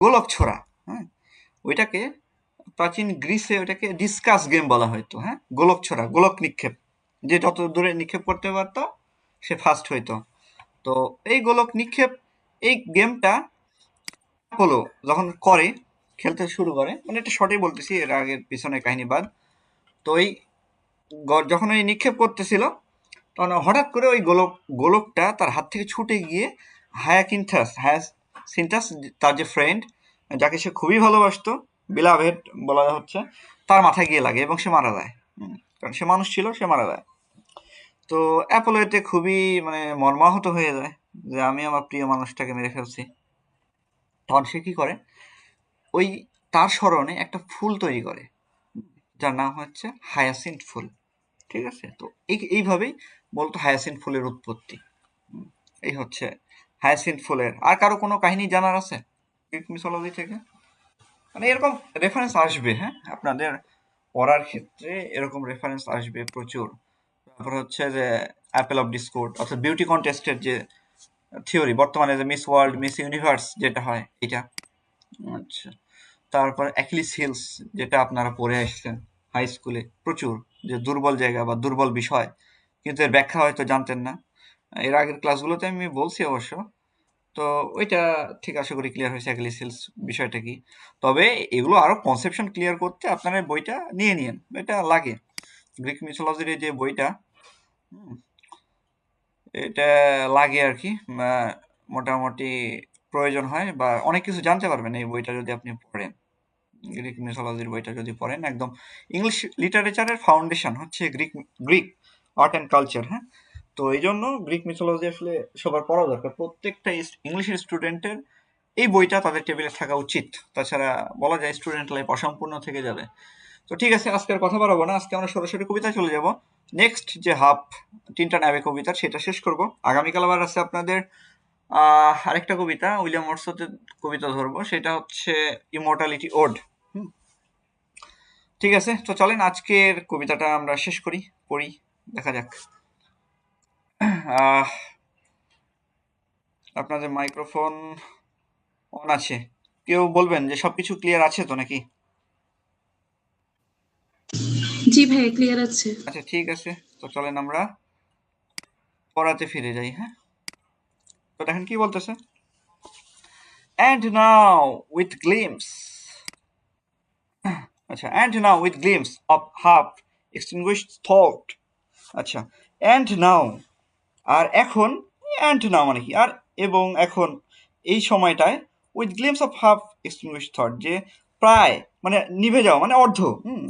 গোলক ছোড়া। হ্যাঁ, ওইটাকে প্রাচীন গ্রিসে ওইটাকে ডিসকাস গেম বলা হয়তো। হ্যাঁ, গোলক ছোড়া, গোলক নিক্ষেপ, যে যত দূরে নিক্ষেপ করতে পারত সে ফার্স্ট হইতো। তো এই গোলক নিক্ষেপ, এই গেমটা অ্যাপোলো যখন করে, খেলতে শুরু করে, মানে এটা শর্টেই বলতেছি, এর আগের পিছনে কাহিনী বাদ। তো এই যখন ওই নিক্ষেপ করতেছিল, তখন হঠাৎ করে ওই গোলকটা তার হাত থেকে ছুটে গিয়ে হায়াসিন্থাস, তার যে ফ্রেন্ড, যাকে সে খুবই ভালোবাসতো, বিলাভেড বলা হচ্ছে, তার মাথায় গিয়ে লাগে এবং সে মারা যায়। কারণ সে মানুষ ছিল, সে মারা যায়। তো অ্যাপোলো এতে খুবই মানে মর্মাহত হয়ে যায় যে আমি আমার প্রিয় মানুষটাকে মেরে ফেলছি। তখন সে কি করে, ওই তার স্মরণে একটা ফুল তৈরি করে, যার নাম হচ্ছে হায়াসিন্থ ফুল। ঠিক আছে? তো এইভাবেই বলতো হায়াসিন্থ ফুলের উৎপত্তি। এই হচ্ছে হায়াসিন্থ ফুলের। আর কারো কোনো কাহিনী জানার আছে গ্রিক মিথোলজি থেকে? মানে এরকম রেফারেন্স আসবে, হ্যাঁ, আপনাদের পড়ার ক্ষেত্রে এরকম রেফারেন্স আসবে প্রচুর। তারপর হচ্ছে যে অ্যাপেল অফ ডিসকোর্ড অর্থাৎ বিউটি কন্টেস্টের যে থিওরি, বর্তমানে যে মিস ওয়ার্ল্ড, মিস ইউনিভার্স যেটা হয় এটা। আচ্ছা, তারপর অ্যাকিলিস হিলস, যেটা আপনারা পড়ে আসছেন হাই স্কুলে প্রচুর, যে দুর্বল জায়গা বা দুর্বল বিষয়, কিন্তু এর ব্যাখ্যা হয়তো জানতেন না। এর আগের ক্লাসগুলোতে আমি বলছি অবশ্য। তো ওইটা ঠিক আশা করি ক্লিয়ার হয়েছে অ্যাকিলিস হিলস বিষয়টা কি। তবে এগুলো আরো কনসেপশন ক্লিয়ার করতে আপনারা বইটা নিয়ে নিন, এটা লাগে। গ্রিক মিথোলজির যে বইটা, হুম, এটা লাগে আর কি। মোটামুটি প্রয়োজন হয়, বা অনেক কিছু জানতে পারবেন এই বইটা যদি আপনি পড়েন। গ্রিক মিথোলজির বইটা যদি পড়েন, একদম ইংলিশ লিটারেচারের ফাউন্ডেশন হচ্ছে Greek Greek art and culture. হ্যাঁ, তো এই জন্য গ্রিক মিথোলজি আসলে সবার পড়া দরকার। প্রত্যেকটা ইংলিশের স্টুডেন্টের এই বইটা তাদের টেবিলে থাকা উচিত। তাছাড়া বলা যায় স্টুডেন্ট লাইফ অসম্পূর্ণ থেকে যাবে। তো ঠিক আছে, আজকে আর কথা বাড়াবো না, আজকে আমরা সরাসরি কবিতায় চলে যাব। নেক্সট যে হাফ তিনটা ন্যাবে কবিতা সেটা শেষ করব। আগামীকাল আবার আছে আপনাদের আরেকটা কবিতা, উইলিয়াম ওয়ার্ডসওয়ার্থের কবিতা ধরবো, সেটা হচ্ছে ইমর্টালিটি ওড। ঠিক আছে, তো চলেন আজকের কবিতাটা আমরা শেষ করি, পড়ি, দেখা যাক। আহ, আপনাদের মাইক্রোফোন অন আছে? কেউ বলবেন যে সবকিছু ক্লিয়ার আছে তো নাকি? জি ভাই, ক্লিয়ার আছে। আচ্ছা ঠিক আছে, তো চলেন আমরা পড়াতে ফিরে যাই। হ্যাঁ, তো দেখেন কি বলতেছে। And now with glimpse, আচ্ছা, and now with glimpse of half extinguished thought, আচ্ছা, and now, আর এখন, and now মানে কি, আর এবং এখন, এই সময়টায়, with glimpse of half extinguished thought, যে প্রায় মানে নিভে যাওয়া, মানে অর্ধ,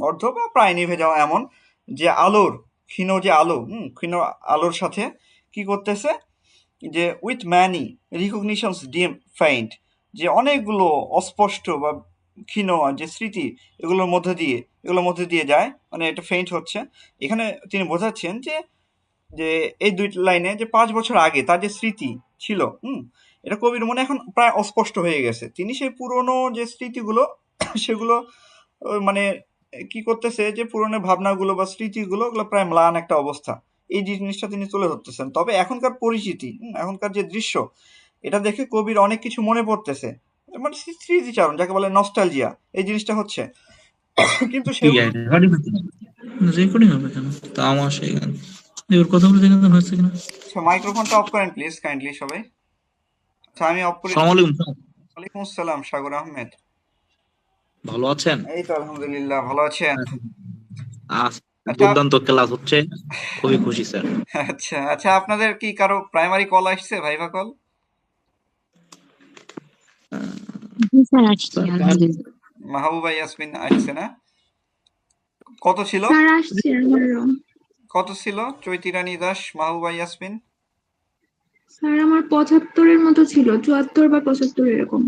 অর্ধ বা প্রায় নিভে যাওয়া এমন যে আলোর, ক্ষীণ যে আলো, ক্ষীণ আলোর সাথে কি করতেছে, যে উইথ ম্যানি রিকগনিশনস ডিম ফাইন্ড, যে অনেকগুলো অস্পষ্ট বা ক্ষীণ যে স্মৃতি এগুলোর মধ্যে দিয়ে যায়, মানে এটা ফেইন্ট হচ্ছে। এখানে তিনি বোঝাচ্ছেন যে যে এই দুই লাইনে যে 5 বছর আগে তার যে স্মৃতি ছিল, এটা কবির মনে এখন প্রায় অস্পষ্ট হয়ে গেছে। তিনি সেই পুরনো যে স্মৃতিগুলো সেগুলো মানে কি করতেছে, যে পুরনো ভাবনাগুলো বা স্মৃতিগুলো ওগুলো প্রায় ম্লান একটা অবস্থা, এই জিনিসটা তিনি তুলে ধরতেছেন। তবে এখনকার পরিচিতি, এখনকার যে দৃশ্য, এটা দেখে কবির অনেক কিছু মনে পড়তেছে, মানে স্মৃতিচারণ যাকে বলে নস্টালজিয়া, এই জিনিসটা হচ্ছে। কিন্তু সেগুলো, রেকর্ডিং হবে কেন? তা আমার সেই এবার কথাগুলো জেনে দেন হয়েছে কিনা। মাইক্রোফোনটা অফ করেন প্লিজ, কাইন্ডলি সবাই। আচ্ছা, আমি অফ করে সালাম দিচ্ছি। আলাইকুম। ওয়ালাইকুম আসসালাম, সাগর আহমেদ। ভালো আছেন? এই তো আলহামদুলিল্লাহ, ভালো আছেন? আচ্ছা দুর্দান্ত ক্লাস হচ্ছে, খুবই খুশি স্যার। আচ্ছা আচ্ছা, আপনাদের কি কারো প্রাইমারি কল আসছে, ভাইভা কল? জি স্যার, আসছে আলহামদুলিল্লাহ। মাহবুবা ইয়াসমিন আসছে না? কত ছিল? স্যার আসছে আমারও। কত ছিল চৈতি রানী দাস, মাহবুবা ইয়াসমিন? স্যার আমার 75-এর মতো ছিল, 74 বা 75 এরকম।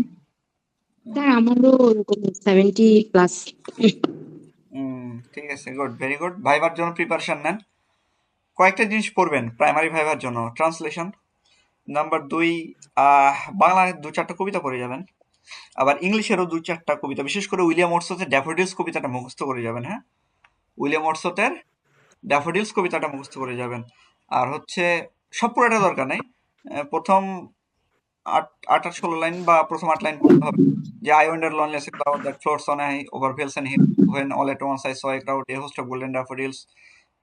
স্যার আমারও ওরকম 70+। ঠিক আছে, গুড, ভেরি গুড। ভাইভার জন্য প্রিপারেশন নেন। কয়েকটা জিনিস পড়বেন প্রাইমারি ভাইভার জন্য। ট্রান্সলেশন নাম্বার 2, বাংলায় 2-4টা কবিতা পড়ে যাবেন। আবার ইংলিশেরও 2-4টা কবিতা, বিশেষ করে উইলিয়াম ওয়ার্ডসওয়ার্থের ড্যাফোডিলস কবিতাটা মুখস্থ করে যাবেন। হ্যাঁ, উইলিয়াম ওয়ার্ডসওয়ার্থের ড্যাফোডিলস কবিতাটা মুখস্থ করে যাবেন। আর হচ্ছে সব পুরোটা দরকার নেই, প্রথম 8-16 লাইন বা প্রথম 8 লাইন পড়তে হবে যে I wonder loneliness a cloud that floats on a overfills and hill when all at once I saw a crowd a host of golden daffodils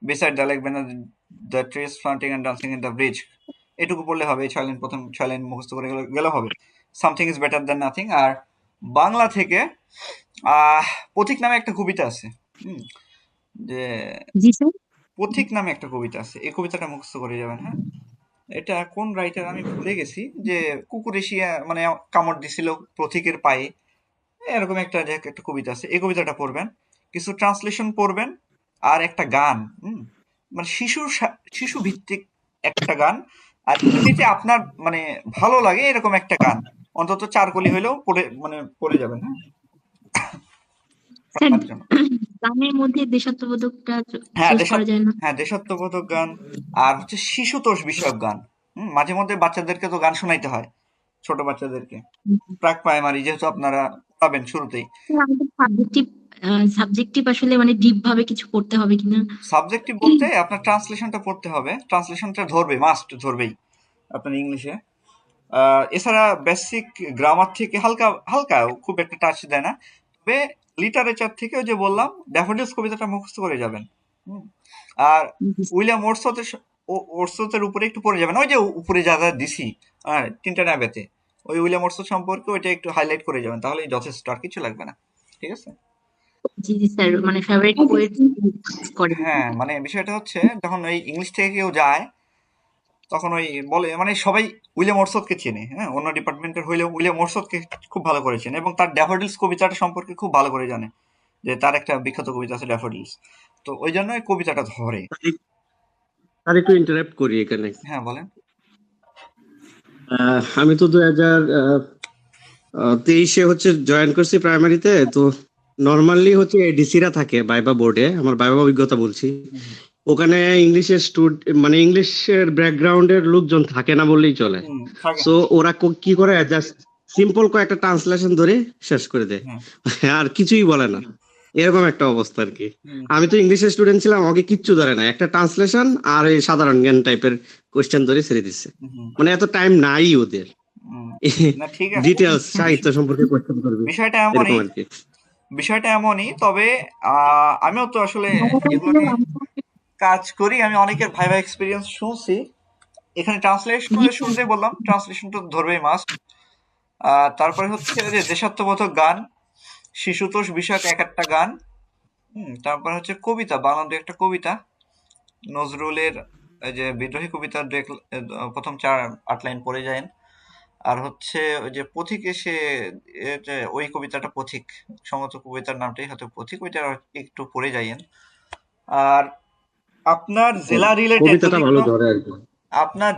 beside the lake beneath the trees flaunting and dancing in the bridge এটুকু পড়লে হবে এই 6 line প্রথম 6 line মুখস্থ করে গেলে হবে something is better than nothing আর বাংলা থেকে পথিক নামে একটা কবিতা আছে যে জি স্যার। পথিক নামে একটা কবিতা আছে এই কবিতাটা মুখস্থ করে যাবেন হ্যাঁ এটা কোন রাইটার আমি ভুলে গেছি যে কুকুর এসিয়া মানে কামড় দিছিল পথিকের পায়ে এরকম একটা একটা কবিতা আছে এই কবিতাটা পড়বেন কিছু ট্রান্সলেশন পড়বেন আর একটা গান মানে শিশু ভিত্তিক একটা গান আর এমনিতে আপনার মানে ভালো লাগে এরকম একটা গান অন্তত 4 কলি হইলেও পড়ে যাবেন হ্যাঁ স্যার আপনার জন্য গানের মধ্যে দেশাত্মবোধকটা হ্যাঁ শেষ করা যায় না? হ্যাঁ দেশাত্মবোধক গান আর হচ্ছে শিশুতোষ বিষয়ক গান মাঝে মধ্যে বাচ্চাদেরকে তো গান শোনাইতে হয় ছোট বাচ্চাদেরকে প্রাক প্রাইমারি যেহেতু আপনারা পাবেন শুরুতেই স্যার, আমাদের সাবজেক্টিভ আসলে মানে ডিপ ভাবে কিছু পড়তে হবে কিনা? সাবজেক্টিভ বলতে আপনার ট্রান্সলেশনটা পড়তে হবে ট্রান্সলেশনটা ধরবেই আপনার ইংলিশে এছাড়া বেসিক গ্রামার থেকে হালকা খুব একটা টাচ দেয় না তবে লিটারেচার থেকে ওই যে বললাম ড্যাফোডিলস কবিতাটা মুখস্থ করে যাবেন আর উইলিয়াম ওর্সওয়ার্থের উপরে একটু পড়ে যাবেন ওই যে উপরে যা যা দিছি তিনটা ন্যাবেতে ওই উইলিয়াম ওর্সওয়ার্থ সম্পর্কে ওইটা একটু হাইলাইট করে যাবেন তাহলেই যথেষ্ট আর কিছু লাগবে না ঠিক আছে জি জি স্যার, মানে ফেভারিট পোয়েট করে। হ্যাঁ মানে বিষয়টা হচ্ছে যখন ওই ইংলিশ থেকে কেউ যায় তখন ওই বলে মানে সবাই উইলিয়াম ওর্সওয়ার্থকে চেনে হ্যাঁ অন্য ডিপার্টমেন্টের হইলেও উইলিয়াম ওর্সওয়ার্থকে খুব ভালো করে চেনে এবং তার ড্যাফোডিলস কবিতাটা সম্পর্কে খুব ভালো করে জানে যে তার একটা বিখ্যাত কবিতা আছে ড্যাফোডিলস তো ওই জন্য এই কবিতাটা ধরে আর একটু ইন্টারাপ্ট করি এখানে। হ্যাঁ বলেন। আমি তো 2023-এ হচ্ছে জয়েন করছি প্রাইমারিতে, তো নরমালি হচ্ছে এডিসিরা থাকে ভাইবা বোর্ডে, আমার ভাইবা অভিজ্ঞতা বলছি। ওখানে ইংলিশের মানে ইংলিশের ব্যাকগ্রাউন্ডের লোকজন থাকে না বললেই চলে। সো ওরা কি করে, জাস্ট সিম্পল কয়েকটা ট্রান্সলেশন ধরে শেষ করে দেয়, আর কিছুই বলে না, এরকম একটা অবস্থা আর কি। আমি তো ইংলিশের স্টুডেন্ট ছিলাম, আমাকে কিচ্ছু ধরে না, একটা ট্রান্সলেশন আর এই সাধারণ জ্ঞান টাইপের কোশ্চেন ধরে ছেড়ে দিচ্ছে। মানে এত টাইম নাই ওদের ডিটেইলস সাহিত্য সম্পর্কে কোশ্চেন করবে, এরকম আর কি। বিষয়টা এমনই, তবে আমিও তো আসলে এগুলো নিয়ে কাজ করি, আমি অনেকের ভাইভা এক্সপেরিয়েন্স শুনছি। এখানে ট্রান্সলেশন শুনতে বললাম, ট্রান্সলেশন তো ধরবেই মাস্ট। তারপরে হচ্ছে যে দেশাত্মবোধক গান, শিশুতোষ বিষয়ক এক একটা গান, তারপরে হচ্ছে কবিতা, বাংলা দু একটা কবিতা, নজরুলের যে বিদ্রোহী কবিতার প্রথম 4-8 লাইন পড়ে যায়। আর হচ্ছে ওই যে পথিক এসে ওই কবিতাটা পথিক, সম্ভবত কবিতার নামটাই হয়তো পথিক, ওইটা একটু পড়ে যাইয়েন। আর আপনার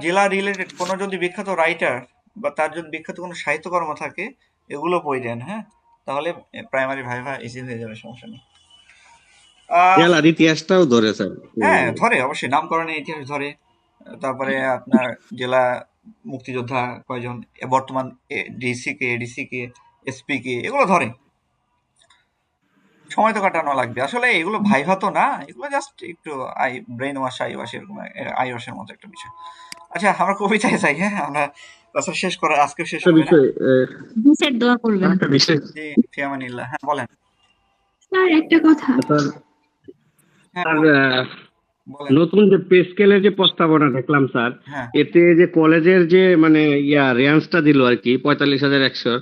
জেলা রিলেটেড কোনো যদি বিখ্যাত রাইটার বা তার যদি বিখ্যাত কোনো সাহিত্যকর্ম থাকে এগুলো পড়ে দেন, হ্যাঁ, তাহলে প্রাইমারি ভাইভা ইজি হয়ে যাবে, সমস্যা নেই। জেলার ইতিহাসটাও ধরে স্যার? হ্যাঁ ধরে, অবশ্যই নামকরণের ইতিহাস ধরে। তারপরে আপনার জেলা মুক্তিযোদ্ধা কয়জন, বর্তমান ডিসি কে, এডিসি কে, এসপি কে, এগুলো ধরে। সময় তো কাটানো লাগবে আসলে, এগুলো ভাইভা তো না, এগুলো জাস্ট একটু ব্রেন ওয়াশ, আই ওয়াশ, এরকম আই ওয়াশের মতো একটা বিষয়। আচ্ছা আমরা কবিতায় যাই, হ্যাঁ, আমরা শেষ করে আজকে শেষ হবে না। স্যার দোয়া করবেন। জি ফিয়ামানিল্লাহ। হ্যাঁ বলেন স্যার একটা কথা। নতুন যে পে স্কেলের যে প্রস্তাবনা দেখলাম স্যার, এতে যে কলেজের যে মানে রেঞ্জটা দিল আর কি 45,100,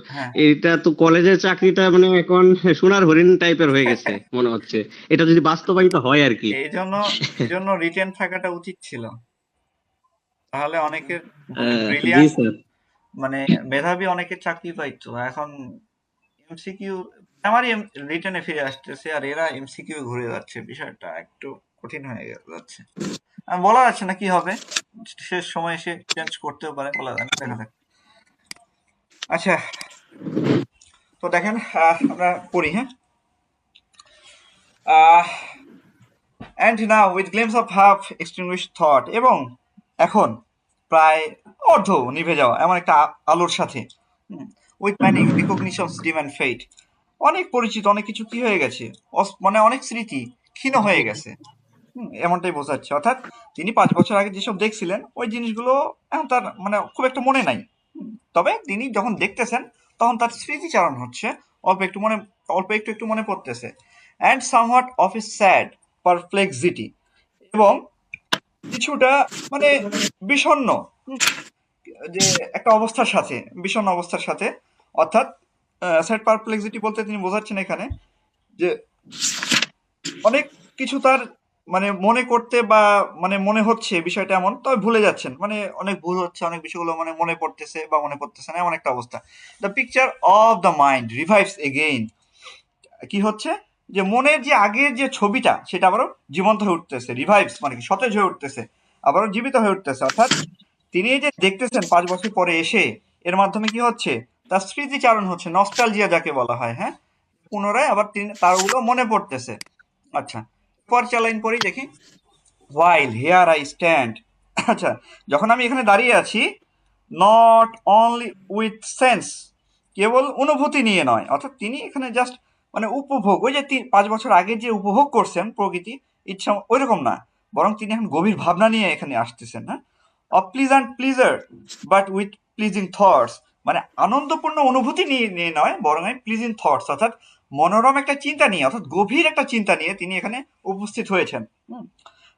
এটা তো কলেজের চাকরিটা মানে এখন সোনার হরিণ টাইপের হয়ে গেছে মনে হচ্ছে, এটা যদি বাস্তবায়িত হয় আর কি। এই জন্য রিটেন থাকাটা উচিত ছিল, তাহলে অনেকের মানে মেধাবী অনেকের চাকরি পাইতো। এখন এমসিকিউ আমারই রিটেনে ফিরে আসতেছে আর এরা এমসিকিউ ঘুরে যাচ্ছে, বিষয়টা একটু কঠিন হয়ে যাচ্ছে। বলা যাচ্ছে না কি হবে, শেষ সময় এসে চেঞ্জ করতেও পারে, বলা যায় না, দেখা যাক। আচ্ছা তো দেখেন আমরা পড়ি, হ্যাঁ। and now with glimpse of half extinguished thought, এবং এখন প্রায় অর্ধ নিভে যাওয়া এমন একটা আলোর সাথে, with many recognitions dim and fade, অনেক পরিচিত অনেক কিছু কি হয়ে গেছে, মানে অনেক স্মৃতি ক্ষীণ হয়ে গেছে, এমনটাই বোঝাচ্ছে। অর্থাৎ তিনি 5 বছর আগে যেসব দেখছিলেন ওই জিনিসগুলো এখন তার মানে খুব একটা মনে নাই, তবে তিনি যখন দেখতেছেন তখন তার স্মৃতিচারণ হচ্ছে, অল্প একটু মনে পড়তেছে। And somewhat of a sad Perplexity, এবং কিছুটা মানে বিষণ্ণ, যে একটা বিষণ্ণ অবস্থার সাথে, অর্থাৎ স্যাড পারপ্লেক্সিটি বলতে তিনি বোঝাচ্ছেন এখানে যে অনেক কিছু তার মানে মনে করতে বা মানে মনে হচ্ছে বিষয়টা এমন, তবে ভুলে যাচ্ছেন, মানে অনেক ভুল হচ্ছে, অনেক বিষয়গুলো মানে মনে পড়তেছে বা মনে পড়তেছে না, এমন একটা অবস্থা। The picture of the mind revives again, কি হচ্ছে যে মনের যে আগের যে ছবিটা সেটা আবারও জীবন্ত হয়ে উঠতেছে, রিভাইভস মানে কি সতেজ হয়ে উঠতেছে, আবারও জীবিত হয়ে উঠতেছে। অর্থাৎ তিনি এই যে দেখতেছেন 5 বছর পরে এসে, এর মাধ্যমে কি হচ্ছে, তার স্মৃতিচারণ হচ্ছে, নস্টালজিয়া যাকে বলা হয়, হ্যাঁ, পুনরায় আবার তিনি তার ওগুলো মনে পড়তেছে। আচ্ছা, পরের লাইন পরেই দেখি, while here I stand, আচ্ছা, যখন আমি এখানে দাঁড়িয়ে আছি, নট অনলি উইথ সেন্স, কেবল অনুভূতি নিয়ে নয়, অর্থাৎ তিনি এখানে জাস্ট মানে উপভোগ, ওই যে 5 বছর আগে যে উপভোগ করছেন প্রকৃতি ইচ্ছা ওই রকম না, বরং তিনি এখন গভীর ভাবনা নিয়ে এখানে আসতেছেন, হ্যাঁ, of pleasant pleasure but with pleasing thoughts, মানে আনন্দপূর্ণ অনুভূতি নিয়ে নয়, বরং প্লিজিং থটস, অর্থাৎ মনোরম একটা চিন্তা নিয়ে, অর্থাৎ গভীর একটা চিন্তা নিয়ে তিনি এখানে উপস্থিত হয়েছেন।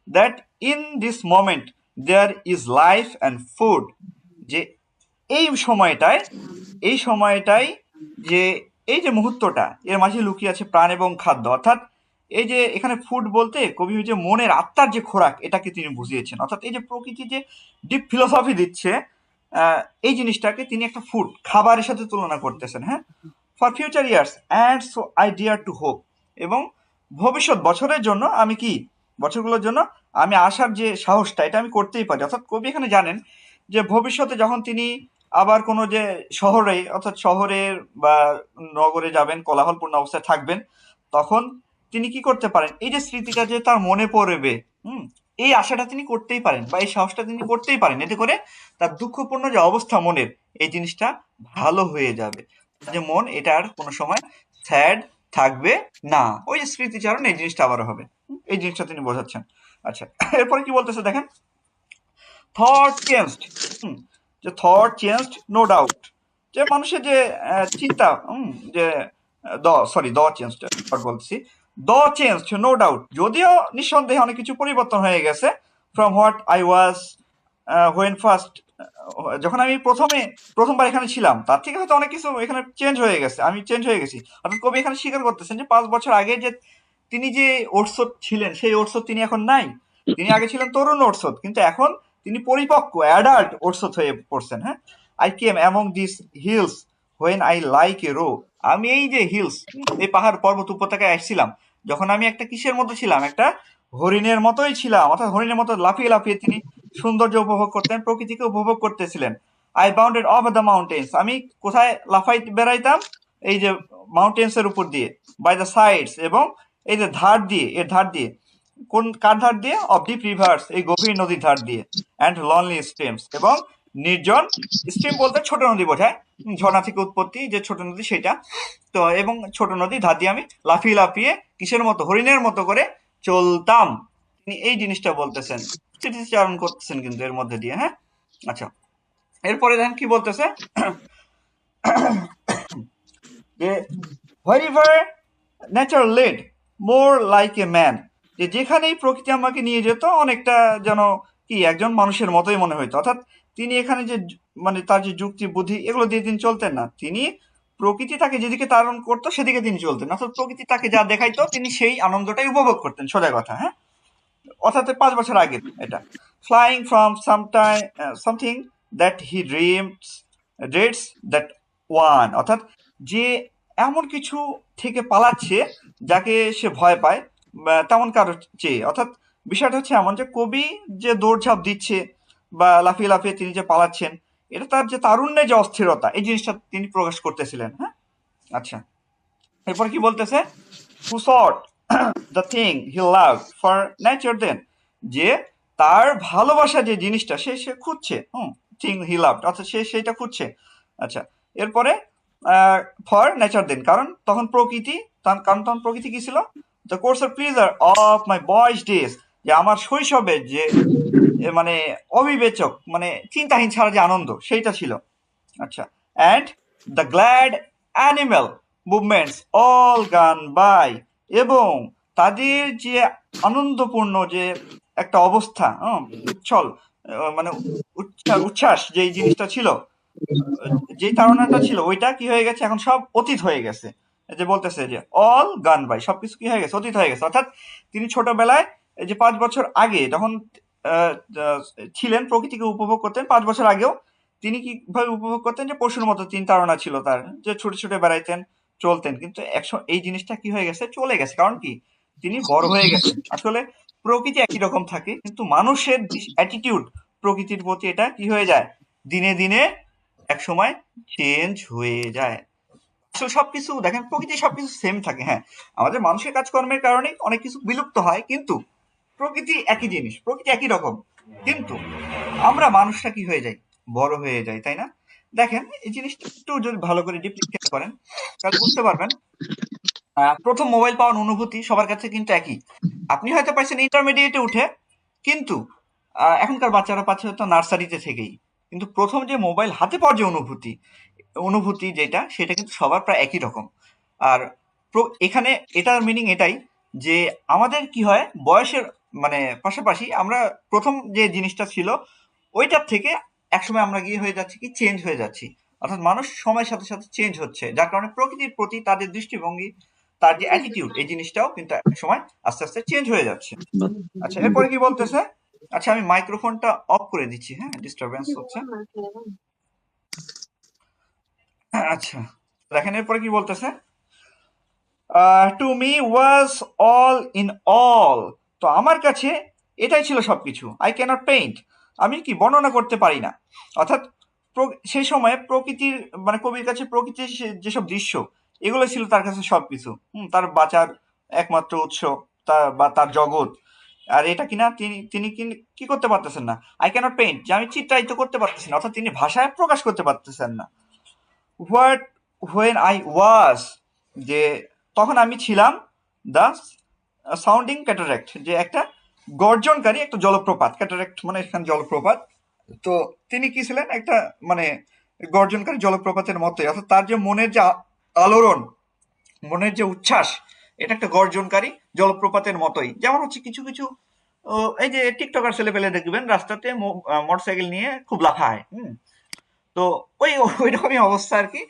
That in this moment there is life and food, যে এই সময়টাই যে এই যে মুহূর্তটা, এর মাঝে লুকিয়ে আছে প্রাণ এবং খাদ্য, অর্থাৎ এই যে এখানে ফুড বলতে কবি যে মনের আত্মার যে খোরাক এটাকে তিনি বুঝিয়েছেন, অর্থাৎ এই যে প্রকৃতি যে ডিপ ফিলোসফি দিচ্ছে, এই জিনিসটাকে তিনি একটা ফুড খাবারের সাথে তুলনা করতেছেন, হ্যাঁ, for future years and so I dare to hope, এবং ভবিষ্যৎ বছরগুলোর জন্য আমি আসার যে সাহসটা এটা আমি করতেই পারি। অর্থাৎ কবি এখানে জানেন যে ভবিষ্যতে যখন তিনি আবার কোনো যে শহরের বা নগরে যাবেন, কোলাহলপূর্ণ অবস্থায় থাকবেন, তখন তিনি কি করতে পারেন, এই যে স্মৃতিটা যে তার মনে পড়বে, এই আশাটা তিনি করতেই পারেন বা এই সাহসটা তিনি করতেই পারেন, এতে করে তার দুঃখপূর্ণ যে অবস্থা মনের, এই জিনিসটা ভালো হয়ে যাবে, যে মন এটা আর কোনো সময় স্যাড থাকবে না, ওই যে স্মৃতিচারণ এই জিনিসটা আবারও হবে, এই জিনিসটা তিনি বোঝাচ্ছেন। আচ্ছা, এরপরে কি বলতেছে দেখেন, থট চেঞ্জড, যে থট চেঞ্জড নো ডাউট, যে মানুষের যে চিন্তা, যে দ চেঞ্জড বলছি, দ চেঞ্জড নো ডাউট, যদিও নিঃসন্দেহে অনেক কিছু পরিবর্তন হয়ে গেছে, from what I was when first, যখন আমি প্রথমবার এখানে ছিলাম তার থেকে হয়তো অনেক কিছু এখানে চেঞ্জ হয়ে গেছে, আমি চেঞ্জ হয়ে গেছি। অর্থাৎ কবি এখানে স্বীকার করতেছেন যে 5 বছর আগে যে তিনি যে ওরসদ ছিলেন সেই ওরসদ তিনি এখন নাই, তিনি আগে ছিলেন তরুণ ওরসদ, কিন্তু এখন তিনি পরিপক্ক অ্যাডাল্ট ওরসদ হয়ে পড়ছেন, হ্যাঁ। I came among this hills when I like a roe, আমি এই যে হিলস, এই পাহাড় পর্বত উপত্যকায় আসছিলাম যখন আমি একটা কিসের মতো ছিলাম, একটা হরিণের মতোই ছিলাম, অর্থাৎ হরিণের মতো লাফিয়ে লাফিয়ে তিনি সৌন্দর্য উপভোগ করতেন, প্রকৃতিকে উপভোগ করতেছিলেন। I bounded of the mountains, আমি কোথায় লাফাই বেড়াইতাম, এই যে মাউন্টেন্স এর উপর দিয়ে, বাই দ্য সাইডস, এবং এই যে ধার দিয়ে কার ধার দিয়ে, অফ ডিপ রিভার্স, এই গভীর নদীর ধার দিয়ে, অ্যান্ড লনলি স্ট্রিমস, এবং নির্জন, স্ট্রিম বলতে ছোট নদী বোঝায়, ঝর্ণা থেকে উৎপত্তি যে ছোট নদী সেটা, তো এবং ছোট নদী ধার দিয়ে আমি লাফিয়ে লাফিয়ে কিসের মতো, হরিণের মতো করে চলতাম, তিনি এই জিনিসটা বলতেছেন, স্মৃতিচারণ করতেছেন কিন্তু এর মধ্যে দিয়ে, হ্যাঁ। আচ্ছা, এরপরে দেখেন কি বলতেছে, যে wherever nature led more like a man, যে যেখানেই প্রকৃতি আমাকে নিয়ে যেত অনেকটা যেন কি একজন মানুষের মতোই মনে হইতো, অর্থাৎ তিনি এখানে যে মানে তার যে যুক্তি বুদ্ধি এগুলো দিয়ে তিনি চলতেন না, তিনি প্রকৃতি তাকে যেদিকে তাড়ন করতো সেদিকে তিনি চলতেন, অর্থাৎ প্রকৃতি তাকে যা দেখাইতো তিনি সেই আনন্দটাই উপভোগ করতেন, সোজা কথা, হ্যাঁ। অর্থাৎ 5 বছর আগে এটা, flying from something that he dreams that one, অর্থাৎ যে এমন কিছু থেকে পালাচ্ছে যাকে সে ভয় পায় তেমন কারো চেয়ে, অর্থাৎ বিষয়টা হচ্ছে এমন যে কবি যে দৌড়ঝাঁপ দিচ্ছে বা লাফিয়ে লাফিয়ে তিনি যে পালাচ্ছেন, এটা তার যে তারুণ্যের যে অস্থিরতা এই জিনিসটা তিনি প্রকাশ করতেছিলেন, হ্যাঁ। আচ্ছা, এরপর কি বলতেছে, who sought the thing he loved for nature then, যে তার ভালোবাসা যে জিনিসটা সে খুঁজছে, thing he loved, অর্থাৎ সে সেইটা খুঁজছে। আচ্ছা, এরপরে ফর নেচার দেন, কারণ তখন প্রকৃতি কি ছিল, the coarser pleasure of my boys days, যে আমার শৈশবের যে মানে অবিবেচক মানে চিন্তাহীন ছাড়া যে আনন্দ সেইটা ছিল। আচ্ছা, and the glad animal movements all গান বাই, এবং তাদের যে আনন্দপূর্ণ যে একটা অবস্থা, উচ্ছল, মানে উচ্ছ্বাস যেই জিনিসটা ছিল, যেই তাড়নাটা ছিল, ওইটা কি হয়ে গেছে, এখন সব অতীত হয়ে গেছে। এই যে বলতেছে যে অল গান বাই, সবকিছু কি হয়ে গেছে, অতীত হয়ে গেছে। অর্থাৎ তিনি ছোটবেলায় এই যে 5 বছর আগে যখন আহ, আহ, ছিলেন, প্রকৃতিকে উপভোগ করতেন, 5 বছর আগেও তিনি কিভাবে উপভোগ করতেন, যে পশুর মতো চিন্তা ধারণা ছিল তার, যে ছুটে ছুটে বেড়াইতেন, চলতেন। কিন্তু এই জিনিসটা কি হয়ে গেছে, চলে গেছে। কারণ কি, তিনি বড় হয়ে গেছেন। আসলে প্রকৃতি একই রকম থাকে, কিন্তু মানুষের অ্যাটিটিউড প্রকৃতির প্রতি, এটা কি হয়ে যায়, দিনে দিনে এক সময় চেঞ্জ হয়ে যায়। আসলে সবকিছু দেখেন, প্রকৃতি সবকিছু সেম থাকে। হ্যাঁ, আমাদের মানুষের কাজকর্মের কারণে অনেক কিছু বিলুপ্ত হয়, কিন্তু প্রকৃতি একই জিনিস, প্রকৃতি একই রকম। কিন্তু আমরা মানুষরা কি হয়ে যাই, বড় হয়ে যাই, তাই না? দেখেন, এই জিনিসটা একটু যদি ভালো করে ডিপলি খেয়াল করেন, তাহলে বুঝতে পারবেন। প্রথম মোবাইল পাওয়ার অনুভূতি সবার কাছে কিন্তু একই। আপনি হয়তো পাইছেন ইন্টারমিডিয়েটে উঠে, কিন্তু এখনকার বাচ্চারা পাচ্ছে হয়তো নার্সারিতে থেকেই। কিন্তু প্রথম যে মোবাইল হাতে পাওয়ার যে অনুভূতি যেটা, সেটা কিন্তু সবার প্রায় একই রকম। আর এখানে এটার মিনিং এটাই যে আমাদের কি হয়, বয়সের মানে পাশাপাশি আমরা প্রথম যে জিনিসটা ছিল ওইটার থেকে একসময় আমরা গিয়ে হয়ে যাচ্ছি কি, চেঞ্জ হয়ে যাচ্ছি। অর্থাৎ মানুষ সময়ের সাথে সাথে চেঞ্জ হচ্ছে, যার কারণে প্রকৃতির প্রতি তাদের দৃষ্টিভঙ্গি, তার যে অ্যাটিটিউড, এই জিনিসটাও কিন্তু এক সময় আস্তে আস্তে চেঞ্জ হয়ে যাচ্ছে। আচ্ছা, এরপরে কি বলতেছে, আচ্ছা আমি মাইক্রোফোনটা অফ করে দিচ্ছি, হ্যাঁ, ডিস্টারবেন্স হচ্ছে। আচ্ছা, দেখেন এরপরে কি বলতেছে, to me was all in all, তো আমার কাছে এটাই ছিল সবকিছু। আই ক্যানট পেইন্ট, আমি কি বর্ণনা করতে পারি না। অর্থাৎ সেই সময়ে প্রকৃতির, মানে কবির কাছে প্রকৃতির যেসব দৃশ্য, এগুলো ছিল তার কাছে সবকিছু। তার বাঁচার একমাত্র উৎস, বা তার জগৎ। আর এটা কিনা তিনি তিনি কি করতে পারতেছেন না, আই ক্যানট পেইন্ট, যে আমি চিত্রায়িত করতে পারতেছি না, অর্থাৎ তিনি ভাষায় প্রকাশ করতে পারতেছেন না। হোয়াট হোয়েন আই ওয়াজ, যে তখন আমি ছিলাম, দ্য সাউন্ডিং ক্যাটারেক্ট, যে একটা গর্জনকারী একটা জলপ্রপাত, ক্যাটারেক্ট মানে এখানে জলপ্রপাত। তো তিনি কি ছিলেন, একটা মানে গর্জনকারী জলপ্রপাতের মতোই। অর্থাৎ তার যে মনের যে আলোড়ন, মনের যে উচ্ছ্বাস, এটা একটা গর্জনকারী জলপ্রপাতের মতোই। যেমন হচ্ছে কিছু কিছু এই যে টিকটকার ছেলেপেলে দেখবেন রাস্তাতে মোটরসাইকেল নিয়ে খুব লাফায়। তো ওই রকমই অবস্থা আর কি,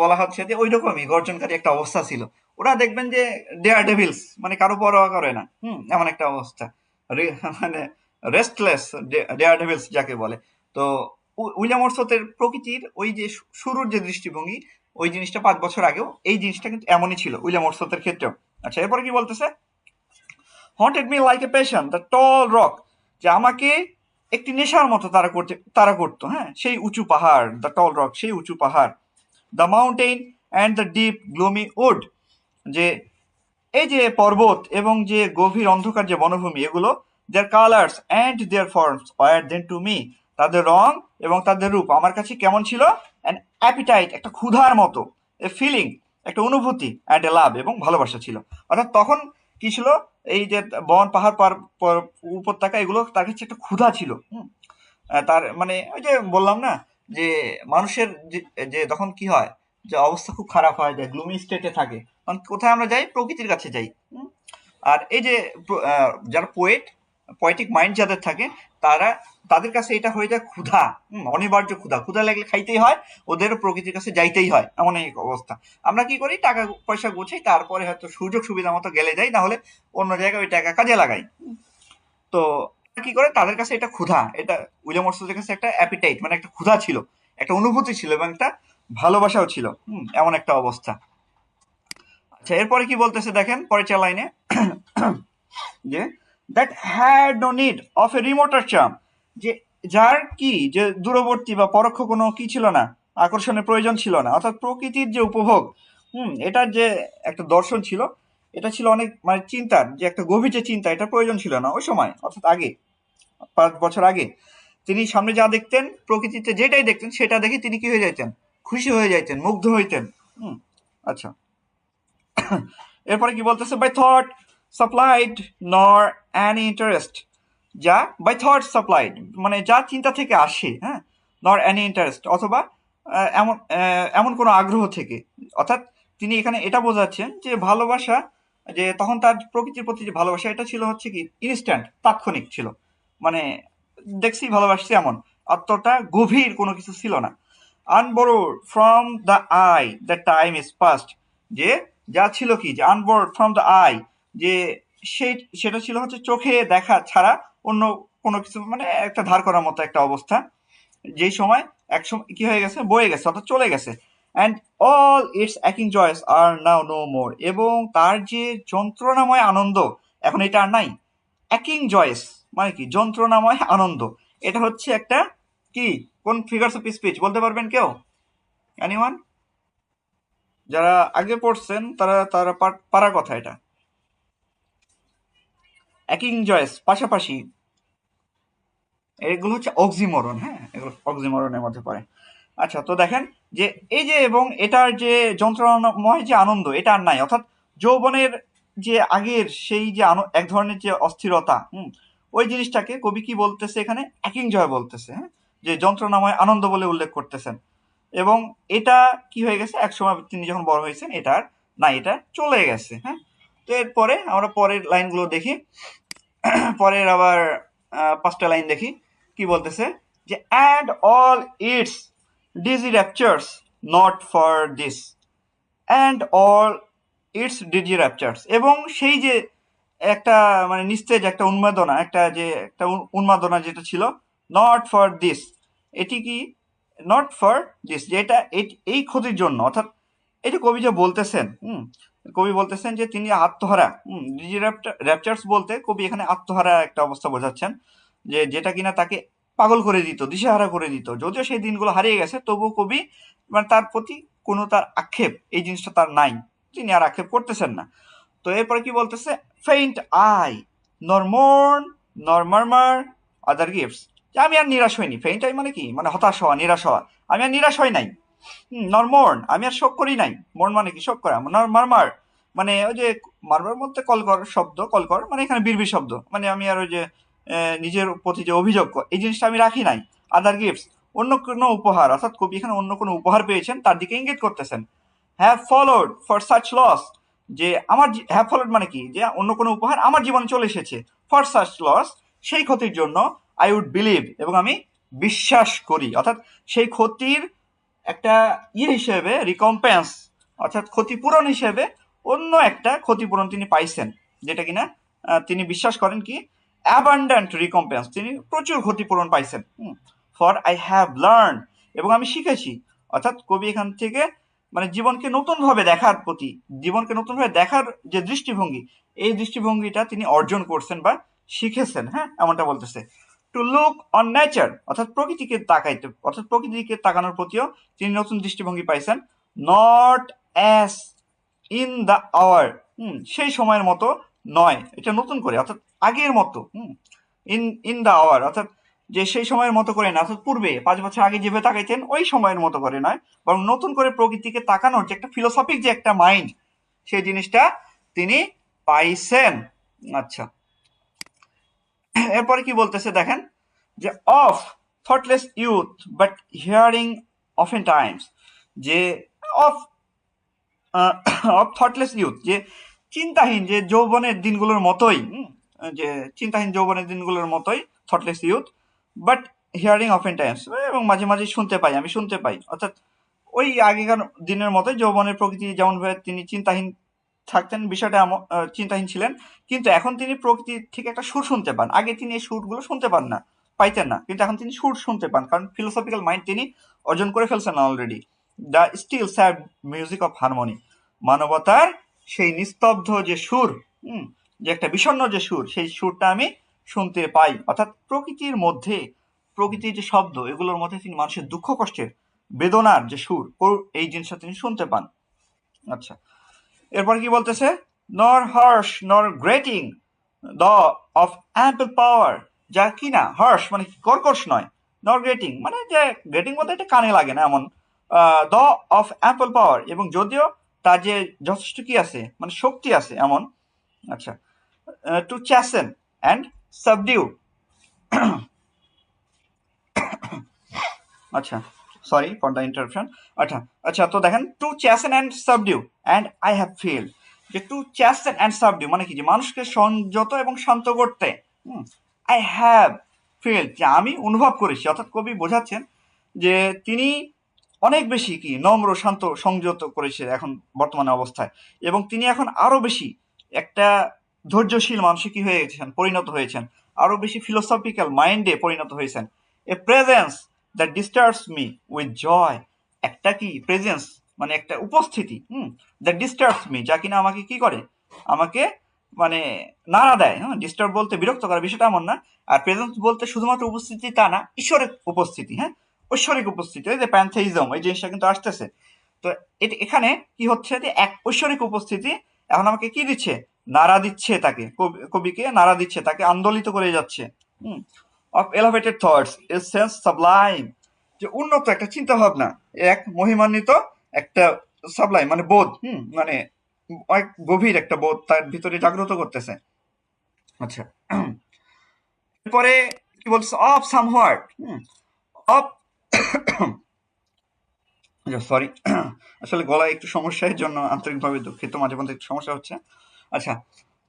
বলা হচ্ছে যে ওই রকমই গর্জনকারী একটা অবস্থা ছিল। ওরা দেখবেন যে ডেয়ার ডেভিলস, মানে কারো পরোয়া করে না, এমন একটা অবস্থা, মানে রেস্টলেস ডেয়ার ডেভিলস যাকে বলে। তো উইলিয়াম ওয়ার্ডসওয়ার্থের প্রকৃতির ওই যে শুরুর যে দৃষ্টিভঙ্গি, ওই জিনিসটা 5 বছর আগেও এই জিনিসটা কিন্তু এমনই ছিল উইলিয়াম ওয়ার্ডসওয়ার্থের ক্ষেত্রেও। আচ্ছা, এরপরে কি বলতেছে, haunted me like a passion the tall rock, যে আমাকে একটি নেশার মতো তারা করতো, হ্যাঁ, সেই উঁচু পাহাড়, দ্য টল রক, সেই উঁচু পাহাড়, the mountain and the deep gloomy wood, যে এই যে পর্বত এবং যে গভীর অন্ধকার যে বনভূমি, এগুলো, their colours and their forms were then to me, তাদের রং এবং তাদের রূপ আমার কাছে কেমন ছিল, অ্যান অ্যাপিটাইট, একটা ক্ষুধার মতো, এ ফিলিং, একটা অনুভূতি, অ্যান্ড এ লাভ, এবং ভালোবাসা ছিল। অর্থাৎ তখন কি ছিল, এই যে বন পাহাড় উপত্যকা, এগুলো তার কাছে একটা ক্ষুধা ছিল। তার মানে ওই যে বললাম না, যে মানুষের যে তখন কি হয়, যে অবস্থা খুব খারাপ হয়, যে গ্লুমি স্টেটে থাকে, তখন কোথায় আমরা যাই, প্রকৃতির কাছে যাই। আর এই যে যারা পোয়েটিক মাইন্ড যাদের থাকে, তাদের কাছে এটা হয়ে যায় ক্ষুধা, অনিবার্য ক্ষুধা। ক্ষুধা লাগলে খাইতেই হয়, ওদেরও প্রকৃতির কাছে যাইতেই হয়, এমন এক অবস্থা। আমরা কি করি, টাকা পয়সা গোছাই, তারপরে হয়তো সুযোগ সুবিধা মতো গেলে যাই, না হলে অন্য জায়গায় ওই টাকা কাজে লাগাই। তো কি করে, তাদের কাছে এটা ক্ষুধা, এটা উইলিয়াম ওয়ার্ডসওয়ার্থের কাছে একটা অ্যাপিটাইট, মানে একটা ক্ষুধা ছিল, একটা অনুভূতি ছিল, এবং একটা ভালোবাসাও ছিল, এমন একটা অবস্থা। আচ্ছা, এরপরে কি বলতেছে দেখেন পরের লাইনে, যে that had no need of a remoter charm, যে যার কি, যে দূরবর্তী বা পরোক্ষ কোনো কি ছিল না, আকর্ষণের প্রয়োজন ছিল না। অর্থাৎ প্রকৃতির যে উপভোগ, এটার যে একটা দর্শন ছিল, এটা ছিল অনেক মানে চিন্তার, যে একটা গভীর যে চিন্তা, এটা প্রয়োজন ছিল না ওই সময়, অর্থাৎ আগে 5 বছর আগে। তিনি সামনে যা দেখতেন, প্রকৃতিতে যেটাই দেখতেন, সেটা দেখে তিনি কি হয়ে যাইতেন, খুশি হয়ে যাইতেন, মুগ্ধ হইতেন। আচ্ছা, এরপরে কি বলতেছে, বাই থট সাপ্লাইড নর অ্যান ইন্টারেস্ট, যা বাই থট সাপ্লাইড মানে যা চিন্তা থেকে আসে, হ্যাঁ, নর অ্যান ইন্টারেস্ট, অথবা এমন কোনো আগ্রহ থেকে, অর্থাৎ তিনি এখানে এটা বোঝাচ্ছেন যে ভালোবাসা, যে তখন তার প্রকৃতির প্রতি যে ভালোবাসা এটা ছিল হচ্ছে কি ইনস্ট্যান্ট, তাৎক্ষণিক ছিল, মানে দেখছি ভালোবাসছি এমন, অতটা গভীর কোনো কিছু ছিল না। Unborrowed from the eye the time is past, যে যা ছিল কি, যে আনবোর্ড ফ্রম দ্য আই, যে সেটা ছিল হচ্ছে চোখে দেখা ছাড়া অন্য কোনো কিছু, মানে একটা ধার করার মতো একটা অবস্থা, যেই সময় এক সময় কি হয়ে গেছে, বয়ে গেছে, অর্থাৎ চলে গেছে। অ্যান্ড অল ইটস অ্যাকিং joys are now no more, এবং তার যে যন্ত্রণাময় আনন্দ এখন এটা আর নাই। অ্যাকিং জয়েস মানে কি, যন্ত্রণাময় আনন্দ, এটা হচ্ছে একটা কি, কোন ফিগার্স অফ স্পিচ বলতে পারবেন কেউ? এনিওয়ান? যারা আগে পড়ছেন তারা তারা পারার কথা এটা। অ্যাকিং জয়েস পাশাপাশি, এগুলো হচ্ছে অক্সিমরন, হ্যাঁ, এগুলো অক্সিমরনের মধ্যে পড়ে। আচ্ছা, তো দেখেন যে এই যে, এবং এটার যে যন্ত্রণাময় যে আনন্দ এটা আর নাই, অর্থাৎ যৌবনের যে আগের সেই যে এক ধরনের যে অস্থিরতা, ওই জিনিসটাকে কবি কি বলতেছে এখানে, অ্যাকিং জয় বলতেছে, হ্যাঁ, যে যন্ত্রণাময় আনন্দ বলে উল্লেখ করতেছেন। এবং এটা কি হয়ে গেছে, একসময় তিনি যখন বড় হয়েছেন এটা আর নাই, এটা চলে গেছে, হ্যাঁ। তো এরপরে আমরা পরের লাইনগুলো দেখি, পরের আবার 5টা লাইন দেখি কি বলতেছে, যে and all its dizzy raptures not for this, and all its dizzy raptures, এবং সেই যে একটা মানে নিস্তেজ একটা উন্মাদনা, একটা উন্মাদনা যেটা ছিল, নট ফর দিস, এটি কি, নট ফর দিস, যে এটা এই ক্ষতির জন্য, অর্থাৎ এটা কবি যে বলতেছেন, কবি বলতেছেন যে তিনি আত্মহারা, ডিজি র্যাপচার্স বলতে কবি এখানে আত্মহারা একটা অবস্থা বোঝাচ্ছেন, যে যেটা কিনা তাকে পাগল করে দিত, দিশেহারা করে দিত। যদিও সেই দিনগুলো হারিয়ে গেছে, তবুও কবি মানে তার প্রতি কোনো তার আক্ষেপ, এই জিনিসটা তার নাই, তিনি আর আক্ষেপ করতেছেন না। তো এরপরে কি বলতেছে, ফেইন্ট আই নর মোর্ন নর মারমার আদার গিফটস, যে আমি আর নিরাশ হইনি। ফেইন্ট আই মানে কি, মানে হতাশ হওয়া, নিরাশ হওয়া, আমি আর নিরাশ হই নাই। নর মোর্ন, আমি আর শোক করি নাই। মোর্ন মানে কি, শোক করা। নর মারমার মানে ওই যে মারবার মধ্যে কলকর শব্দ, কলকর মানে এখানে বিড়বিড় শব্দ, মানে আমি আর ওই যে নিজের প্রতি যে অভিযোগ, এই জিনিসটা আমি রাখি নাই। আদার গিফটস, অন্য কোনো উপহার, অর্থাৎ কবি এখানে অন্য কোনো উপহার পেয়েছেন তার দিকে ইঙ্গিত করতেছেন। Have followed for such loss, যে আমার হ্যাভ ফলোড মানে কি, যে অন্য কোনো উপহার আমার জীবনে চলে এসেছে, ফর সাচ লস, সেই ক্ষতির জন্য, আই উড বিলিভ, এবং আমি বিশ্বাস করি, অর্থাৎ সেই ক্ষতির একটা হিসেবে, রিকম্পেন্স, অর্থাৎ ক্ষতিপূরণ হিসেবে অন্য একটা ক্ষতিপূরণ তিনি পাইছেন, যেটা কিনা তিনি বিশ্বাস করেন কি, অ্যাবান্ডেন্ট রিকম্পেন্স, তিনি প্রচুর ক্ষতিপূরণ পাইছেন। ফর আই হ্যাভ লার্ন, এবং আমি শিখেছি, অর্থাৎ কবি এখান থেকে মানে জীবনকে নতুনভাবে দেখার প্রতি, জীবনকে নতুনভাবে দেখার যে দৃষ্টিভঙ্গি, এই দৃষ্টিভঙ্গিটা তিনি অর্জন করছেন বা শিখেছেন, হ্যাঁ, এমনটা বলতেছে। টু লুক অন নেচার, অর্থাৎ প্রকৃতিকে তাকাইতে, অর্থাৎ প্রকৃতিকে তাকানোর প্রতিও তিনি নতুন দৃষ্টিভঙ্গি পাইছেন। Not as in the hour, সেই সময়ের মতো নয়, এটা নতুন করে, অর্থাৎ আগের মতো, ইন দ্য আওয়ার, অর্থাৎ যে সেই সময়ের মতো করে না, অর্থাৎ পূর্বে 5 বছর আগে যেভাবে তাকাইতেন ওই সময়ের মতো করে নয়, বরং নতুন করে প্রকৃতিকে তাকানোর যে একটা ফিলোসফিক যে একটা মাইন্ড, সেই জিনিসটা তিনি পাইছেন। আচ্ছা, এরপরে কি বলতেছে দেখেন, যে of thoughtless youth but hearing often Times, যে অফ অফ থটলেস ইউথ, যে চিন্তাহীন যে যৌবনের দিনগুলোর মতোই, যে চিন্তাহীন যৌবনের দিনগুলোর মতোই thoughtless youth, but hearing often Times, এবং মাঝে মাঝে শুনতে পাই, আমি শুনতে পাই, অর্থাৎ ওই আগেকার দিনের মতোই যৌবনের প্রকৃতি যেমনভাবে তিনি চিন্তাহীন থাকতেন, বিষয়টা চিন্তাহীন ছিলেন, কিন্তু এখন তিনি প্রকৃতির থেকে একটা সুর শুনতে পান। আগে তিনি এই সুরগুলো শুনতে পান না, পাইতেন না, কিন্তু এখন তিনি সুর শুনতে পান, কারণ ফিলোসফিক্যাল মাইন্ড তিনি অর্জন করে ফেলছেন already. The still sad music of harmony, মানবতার সেই নিস্তব্ধ যে সুর, যে একটা বিষণ্ণ যে সুর, সেই সুরটা আমি শুনতে পাই, অর্থাৎ প্রকৃতির মধ্যে, প্রকৃতির যে শব্দ, এগুলোর মধ্যে তিনি মানুষের দুঃখ কষ্টের বেদনার যে সুর, এই জিনিসটা তিনি শুনতে পান। আচ্ছা, এরপর কি বলতেছে, নর হার্শ নর গ্রেটিং দ্য অফ অ্যাম্পল পাওয়ার, যা কিনা হার্শ মানে কর্কশ নয়, নর গ্রেটিং মানে যে গ্রেটিং বলতে এটা কানে লাগে না এমন, দ্য অফ অ্যাম্পল পাওয়ার, এবং যদিও তার যে যথেষ্ট কি আছে, মানে শক্তি আছে এমন। আচ্ছা, টু চ্যাসেন অ্যান্ড সাবডিউ, আচ্ছা, সরি ফর দ্য ইন্টারাপশন। আচ্ছা আচ্ছা, তো দেখেন to chasten and subdue and I have felt, যে টু চ্যাসেন অ্যান্ড সাবডিউ মানে কি, যে মানুষকে সংযত এবং শান্ত করতে আই হ্যাভ ফেল, যে আমি অনুভব করেছি, অর্থাৎ কবি বোঝাচ্ছেন যে তিনি অনেক বেশি কি নম্র শান্ত সংযত করেছে এখন বর্তমানে অবস্থায়, এবং তিনি এখন আরো বেশি একটা ধৈর্যশীল মানুষে কি হয়ে গেছেন, পরিণত হয়েছেন, আরো বেশি ফিলোসফিক্যাল মাইন্ডে পরিণত হয়েছেন। A presence that disturbs me with joy, একটা কি প্রেজেন্স মানে একটা উপস্থিতি, দ্যাট ডিস্টার্বস মি, যা কিনা আমাকে কি করে, আমাকে মানে নাড়া দেয়। ডিস্টার্ব বলতে বিরক্ত করার বিষয়টা এমন না, আর প্রেজেন্স বলতে শুধুমাত্র উপস্থিতি তা না, ঈশ্বরের উপস্থিতি, হ্যাঁ, ঐশ্বরিক উপস্থিতি, ওই যে প্যান্থেইজম এই জিনিসটা কিন্তু আসতেছে। তো এখানে কি হচ্ছে যে এক ঐশ্বরিক উপস্থিতি এখন আমাকে কি দিচ্ছে, নাড়া দিচ্ছে, তাকে কবিকে নাড়া দিচ্ছে, তাকে আন্দোলিত করে যাচ্ছে। Of elevated thoughts a sense Sublime, যে উন্নত একটা চিন্তা ভাবনা, এক মহিমান্বিত একটা সাবলাইম মানে বোধ, মানে অনেক গভীর একটা বোধ তার ভিতরে জাগ্রত করতেছে। আচ্ছা, এরপরে কি বলছে, অফ সামহাট, অফ সরি আসলে গলায় একটু সমস্যা, এর জন্য আন্তরিকভাবে দুঃখিত, মাঝে মধ্যে একটু সমস্যা হচ্ছে। আচ্ছা,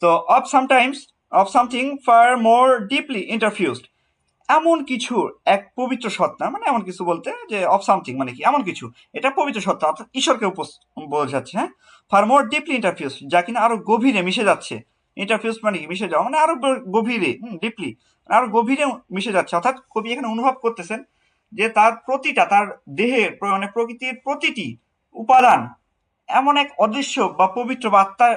তো of sometimes of something far more deeply interfused, এমন কিছু এক পবিত্র সত্তা, মানে এমন কিছু বলতে যে অফ সামথিং মানে কি এমন কিছু, এটা পবিত্র সত্তা অর্থাৎ ঈশ্বরকে বোঝাচ্ছে। হ্যাঁ, ফার মোর ডিপলি ইন্টারফিউজ, যা কিনা আরো গভীরে মিশে যাচ্ছে। ইন্টারফিউজ মানে কি, মিশে যাওয়া, মানে আরো গভীরে, ডিপলি আরো গভীরে মিশে যাচ্ছে, অর্থাৎ কবি এখানে অনুভব করতেছেন যে তার প্রতিটা, তার দেহের মানে প্রকৃতির প্রতিটি উপাদান এমন এক অদৃশ্য বা পবিত্র বা আত্মা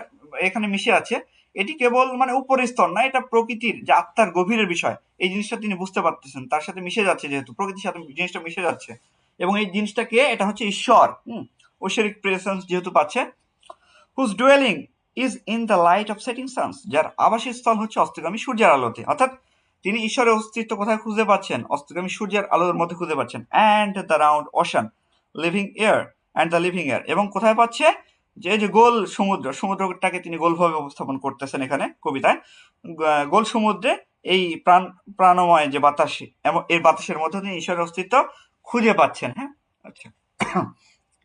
এখানে মিশে আছে। এটি কেবল মানে উপরের স্তর না, এটা প্রকৃতির যে আত্মার গভীরের বিষয়, এই জিনিসটা তিনি বুঝতে পারতেছেন, তার সাথে মিশে যাচ্ছে, যেহেতু প্রকৃতির সাথে জিনিসটা মিশে যাচ্ছে, এবং এই জিনিসটাকে, এটা হচ্ছে ঈশ্বর, ঐশ্বরিক প্রেজেন্স যেহেতু পাচ্ছে। Whose dwelling is in the light of setting suns, যার আবাসস্থল হচ্ছে অস্তগামী সূর্যের আলোতে, অর্থাৎ তিনি ঈশ্বরের অস্তিত্ব কোথায় খুঁজে পাচ্ছেন, অস্তগামী সূর্যের আলোর মধ্যে খুঁজে পাচ্ছেন। And the round ocean living air and the living air, এবং কোথায় পাচ্ছে, যে গোল সমুদ্র, সমুদ্রটাকে তিনি গোলভাবে উপস্থাপন করতেছেন এখানে কবিতায়, গোল সমুদ্রে এই প্রাণময় যে বাতাস, এর বাতাসের মধ্যে তিনি ঈশ্বরের অস্তিত্ব খুঁজে পাচ্ছেন। হ্যাঁ, আচ্ছা,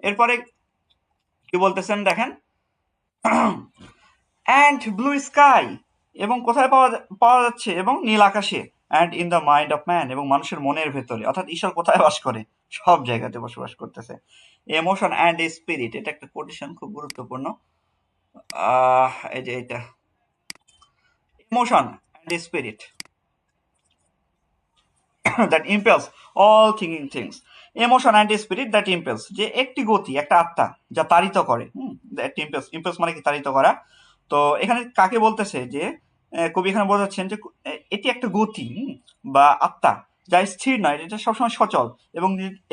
এরপরে কি বলতেছেন দেখেন, অ্যান্ড ব্লু স্কাই, এবং কোথায় পাওয়া যাচ্ছে, এবং নীল আকাশে। And in the mind of man, এবং মানুষের মনের ভেতরে, অর্থাৎ ঈশ্বর কোথায় বাস করে, সব জায়গাতে বসবাস করতেছে। ইমোশন অ্যান্ড স্পিরিট, এটা একটা কোটেশন, খুব গুরুত্বপূর্ণ। এই যে এটা, emotion and spirit that impels all thinking things, emotion and spirit that impels, যে একটি গতি, একটা আত্মা যা তাড়িত করে, দ্যাট ইম্পেলস, ইম্পেলস মানে কি তাড়িত করা। তো এখানে কাকে বলতেছে, যে কবি এখানে বোঝাচ্ছেন যে এটি একটা গতি বা আত্মা যা স্থির নয়, এটা সবসময় সচল,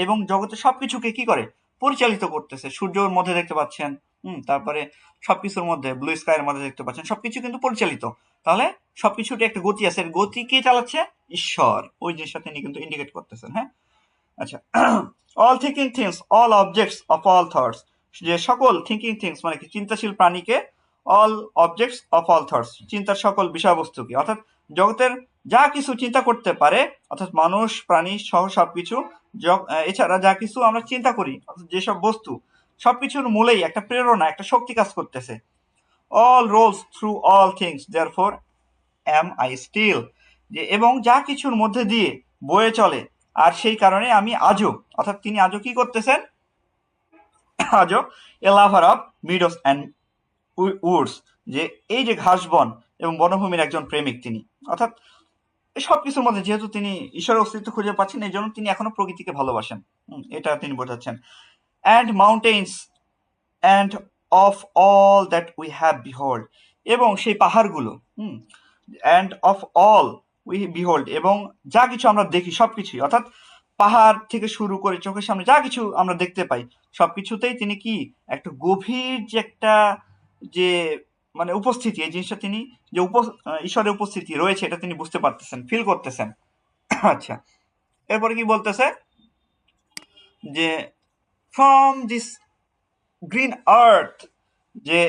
এবং জগতের সবকিছুকে কি করে, পরিচালিত করতেছে। সূর্যের মধ্যে দেখতে পাচ্ছেন, তারপরে সবকিছুর মধ্যে, ব্লু স্কাইয়ের মধ্যে দেখতে পাচ্ছেন, সবকিছু কিন্তু পরিচালিত। তাহলে সবকিছুতে একটা গতি আছে, গতি কে চালাচ্ছে, ঈশ্বর, ওই জিনিসটা তিনি কিন্তু ইন্ডিকেট করতেছেন। হ্যাঁ, আচ্ছা, all thinking things all objects of all thoughts, যে সকল থিঙ্কিং থিংস মানে কি চিন্তাশীল প্রাণীকে, all objects of all thoughts, চিন্তার সকল বিষয়বস্তুকে, অর্থাৎ জগতের যা কিছু চিন্তা করতে পারে, অর্থাৎ মানুষ প্রাণী সহ সবকিছু, এছাড়া যা কিছু আমরা চিন্তা করি, অর্থাৎ যেসব বস্তু, সবকিছুর মূলেই একটা প্রেরণা, একটা শক্তি কাজ করতেছে। All rolls through all things therefore am I still, যে এবং যা কিছুর মধ্যে দিয়ে বয়ে চলে, আর সেই কারণে আমি আজও, অর্থাৎ তিনি আজও কি করতেছেন, আজও a lover of meadows and woods, যে এই যে ঘাসবন এবং বনভূমির একজন প্রেমিক তিনি, অর্থাৎ সবকিছুর মধ্যে যেহেতু তিনি ঈশ্বরের অস্তিত্ব খুঁজে পাচ্ছেন, এই জন্য তিনি এখনো প্রকৃতিকে ভালোবাসেন, এটা তিনি বোঝাচ্ছেন। And mountains and of all that we have behold, এবং সেই পাহাড়গুলো, and of all we behold, এবং যা কিছু আমরা দেখি সবকিছুই, অর্থাৎ পাহাড় থেকে শুরু করে চোখের সামনে যা কিছু আমরা দেখতে পাই, সবকিছুতেই তিনি কি একটা গভীর যে একটা যে মানে উপস্থিতি, এই জিনিসটা তিনি যে ঈশ্বরের উপস্থিতি রয়েছে, এটা তিনি বুঝতে পারতেছেন, ফিল করতেছেন। আচ্ছা, এরপরে কি বলতেছে, যে ফ্রম দিস গ্রিন আর্থ, যে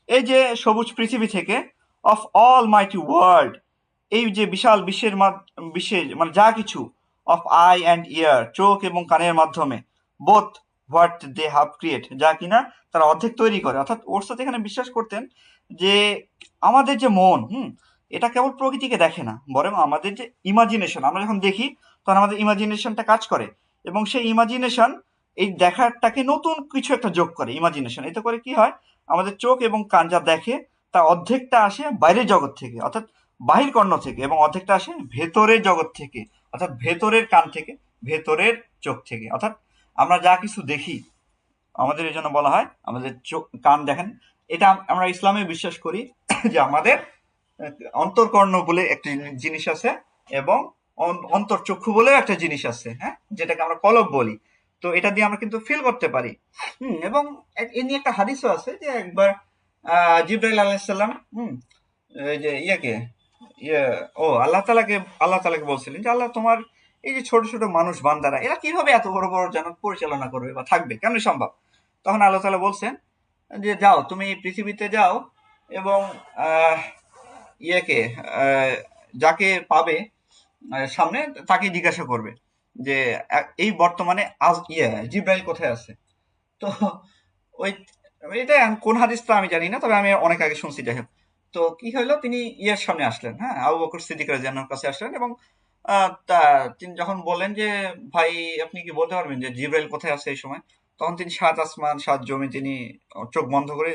এই যে সবুজ পৃথিবী থেকে, অফ অল মাইটি ওয়ার্ল্ড, এই যে বিশাল বিশ্বের মানে যা কিছু, অফ আই অ্যান্ড ইয়ার, চোখ এবং কানের মাধ্যমে, both what they have create, যা কিনা তারা অর্ধেক তৈরি করে। অর্থাৎ ওরসাথ এখানে বিশ্বাস করতেন যে আমাদের যে মন, এটা কেবল প্রকৃতিকে দেখে না, বরং আমাদের যে ইমাজিনেশন, আমরা যখন দেখি তখন আমাদের ইমাজিনেশনটা কাজ করে, এবং সেই ইমাজিনেশন এই দেখাটাকে নতুন কিছু একটা যোগ করে ইমাজিনেশন। এতে করে কি হয়, আমাদের চোখ এবং কান যা দেখে তার অর্ধেকটা আসে বাইরের জগৎ থেকে, অর্থাৎ বাহির কর্ণ থেকে, এবং অর্ধেকটা আসে ভেতরের জগৎ থেকে, অর্থাৎ ভেতরের কান থেকে, ভেতরের চোখ থেকে। অর্থাৎ আমরা যা কিছু দেখি, আমাদের এই জন্য বলা হয় আমাদের চোখ কান দেখেন, এটা আমরা ইসলামে বিশ্বাস করি যে আমাদের অন্তর্কর্ণ বলে একটা জিনিস আছে, এবং অন্তর্চক্ষু বলেও একটা জিনিস আছে, হ্যাঁ, যেটাকে আমরা কলব বলি। তো এটা দিয়ে আমরা কিন্তু ফিল করতে পারি। এবং এ নিয়ে একটা হাদিসও আছে যে একবার জিবরাইল আলাইহিস সালাম এই যে আল্লাহ তাআলাকে বলছিলেন যে আল্লাহ, তোমার এই যে ছোট ছোট মানুষ বান্দারা, এরা কিভাবে এত বড় বড় জান্নাত পরিচালনা করবে বা থাকবে, কেমন সম্ভব? তখন আল্লাহ তাআলা বলছেন যে যাও, তুমি পৃথিবীতে যাও এবং যাকে পাবে সামনে, তাকে জিজ্ঞাসা করবে যে এই বর্তমানে জিব্রাইল কোথায় আছে। তো ওই এটা কোন হাদিস তো আমি জানি না, তবে আমি অনেক আগে শুনছি। যাই হোক, তো কি হলো, তিনি সামনে আসলেন, হ্যাঁ, আবু বকর সিদ্দিক রাদিয়াল্লাহু আনহুর কাছে আসলেন, এবং তিনি যখন বললেন যে ভাই, আপনি কি বলতে পারবেন যে জিব্রাইল কোথায় আছে এই সময়, তখন তিনি 7 আসমান 7 জমি তিনি চোখ বন্ধ করে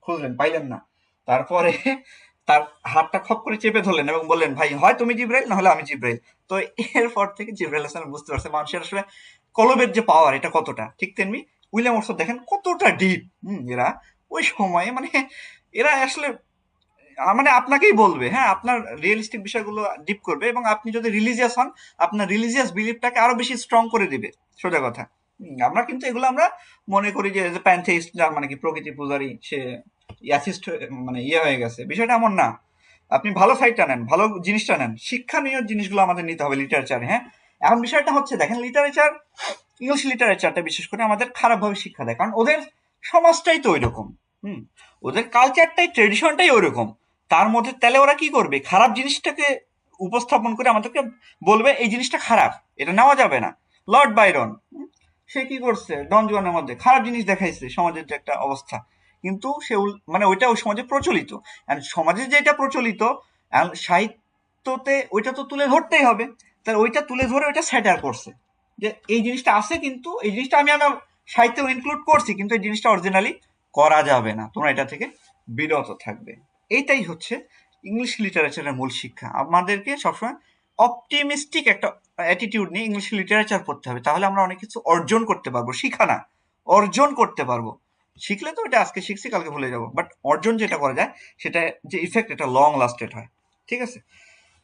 খুঁজলেন, পাইলেন না। তারপরে তার হাতটা খপ করে চেপে ধরলেন এবং বললেন, ভাই হয় তুমি জিব্রাইল, না হলে আমি জিব্রাইল। তো এরপর থেকে জিব্রাইল আলাইহিস সালাম বুঝতে পারছে মানুষের আসলে কলবের যে পাওয়ার, এটা কতটা। ঠিক তেমনি উইলিয়াম ওরসন দেখেন কতটা ডিপ, এরা ওই সময়ে মানে এরা আসলে মানে আপনাকেই বলবে, হ্যাঁ, আপনার রিয়েলিস্টিক বিষয়গুলো ডিপ করবে, এবং আপনি যদি রিলিজিয়াস হন, আপনার রিলিজিয়াস বিলিফটাকে আরো বেশি স্ট্রং করে দিবে। সোজা কথা। আমরা কিন্তু এগুলো আমরা মনে করি যে প্যান্থেইস্ট, যার মানে কি প্রকৃতি পূজারী, সে অ্যাথিস্ট মানে হয়ে গেছে। বিষয়টা এমন না। আপনি ভালো সাইডটা নেন, ভালো জিনিসটা নেন, শিক্ষণীয় জিনিসগুলো আমাদের নিতে হবে লিটারেচারে। হ্যাঁ, এখন বিষয়টা হচ্ছে দেখেন, লিটারেচার, ইংলিশ লিটারেচারটা বিশেষ করে আমাদের খারাপভাবে শিক্ষা দেয়, কারণ ওদের সমাজটাই তো ওইরকম, ওদের কালচারটাই, ট্রেডিশনটাই ওইরকম। তার মধ্যে তাহলে ওরা কি করবে, খারাপ জিনিসটাকে উপস্থাপন করে আমাদেরকে বলবে এই জিনিসটা খারাপ, এটা নেওয়া যাবে না। লর্ড বাইরন, সে কি করছে, ডন জুয়ানের মধ্যে খারাপ জিনিস দেখাইছে, সমাজের যে একটা অবস্থা, কিন্তু সে মানে ওইটা ওই সমাজে প্রচলিত, সমাজে যেটা প্রচলিত সাহিত্যতে ওইটা তো তুলে ধরতেই হবে। তাহলে ওইটা তুলে ধরে ওইটা স্যাটার করছে যে এই জিনিসটা আছে, কিন্তু এই জিনিসটা আমি আমার সাহিত্যেও ইনক্লুড করছি, কিন্তু এই জিনিসটা অরিজিনালি করা যাবে না, তোমরা এটা থেকে বিরত থাকবে। এইটাই হচ্ছে ইংলিশ লিটারেচারের মূল শিক্ষা। আমাদেরকে সবসময় অপটিমিস্টিক একটা অ্যাটিটিউড নিয়ে ইংলিশ লিটারেচার পড়তে হবে, তাহলে আমরা অনেক কিছু অর্জন করতে পারবো। শিখা না, অর্জন করতে পারবো। শিখলে তো এটা আজকে শিখছি কালকে ভুলে যাবো, বাট অর্জন যেটা করা যায়, সেটা যে ইফেক্ট, এটা লং লাস্টেড হয়। ঠিক আছে,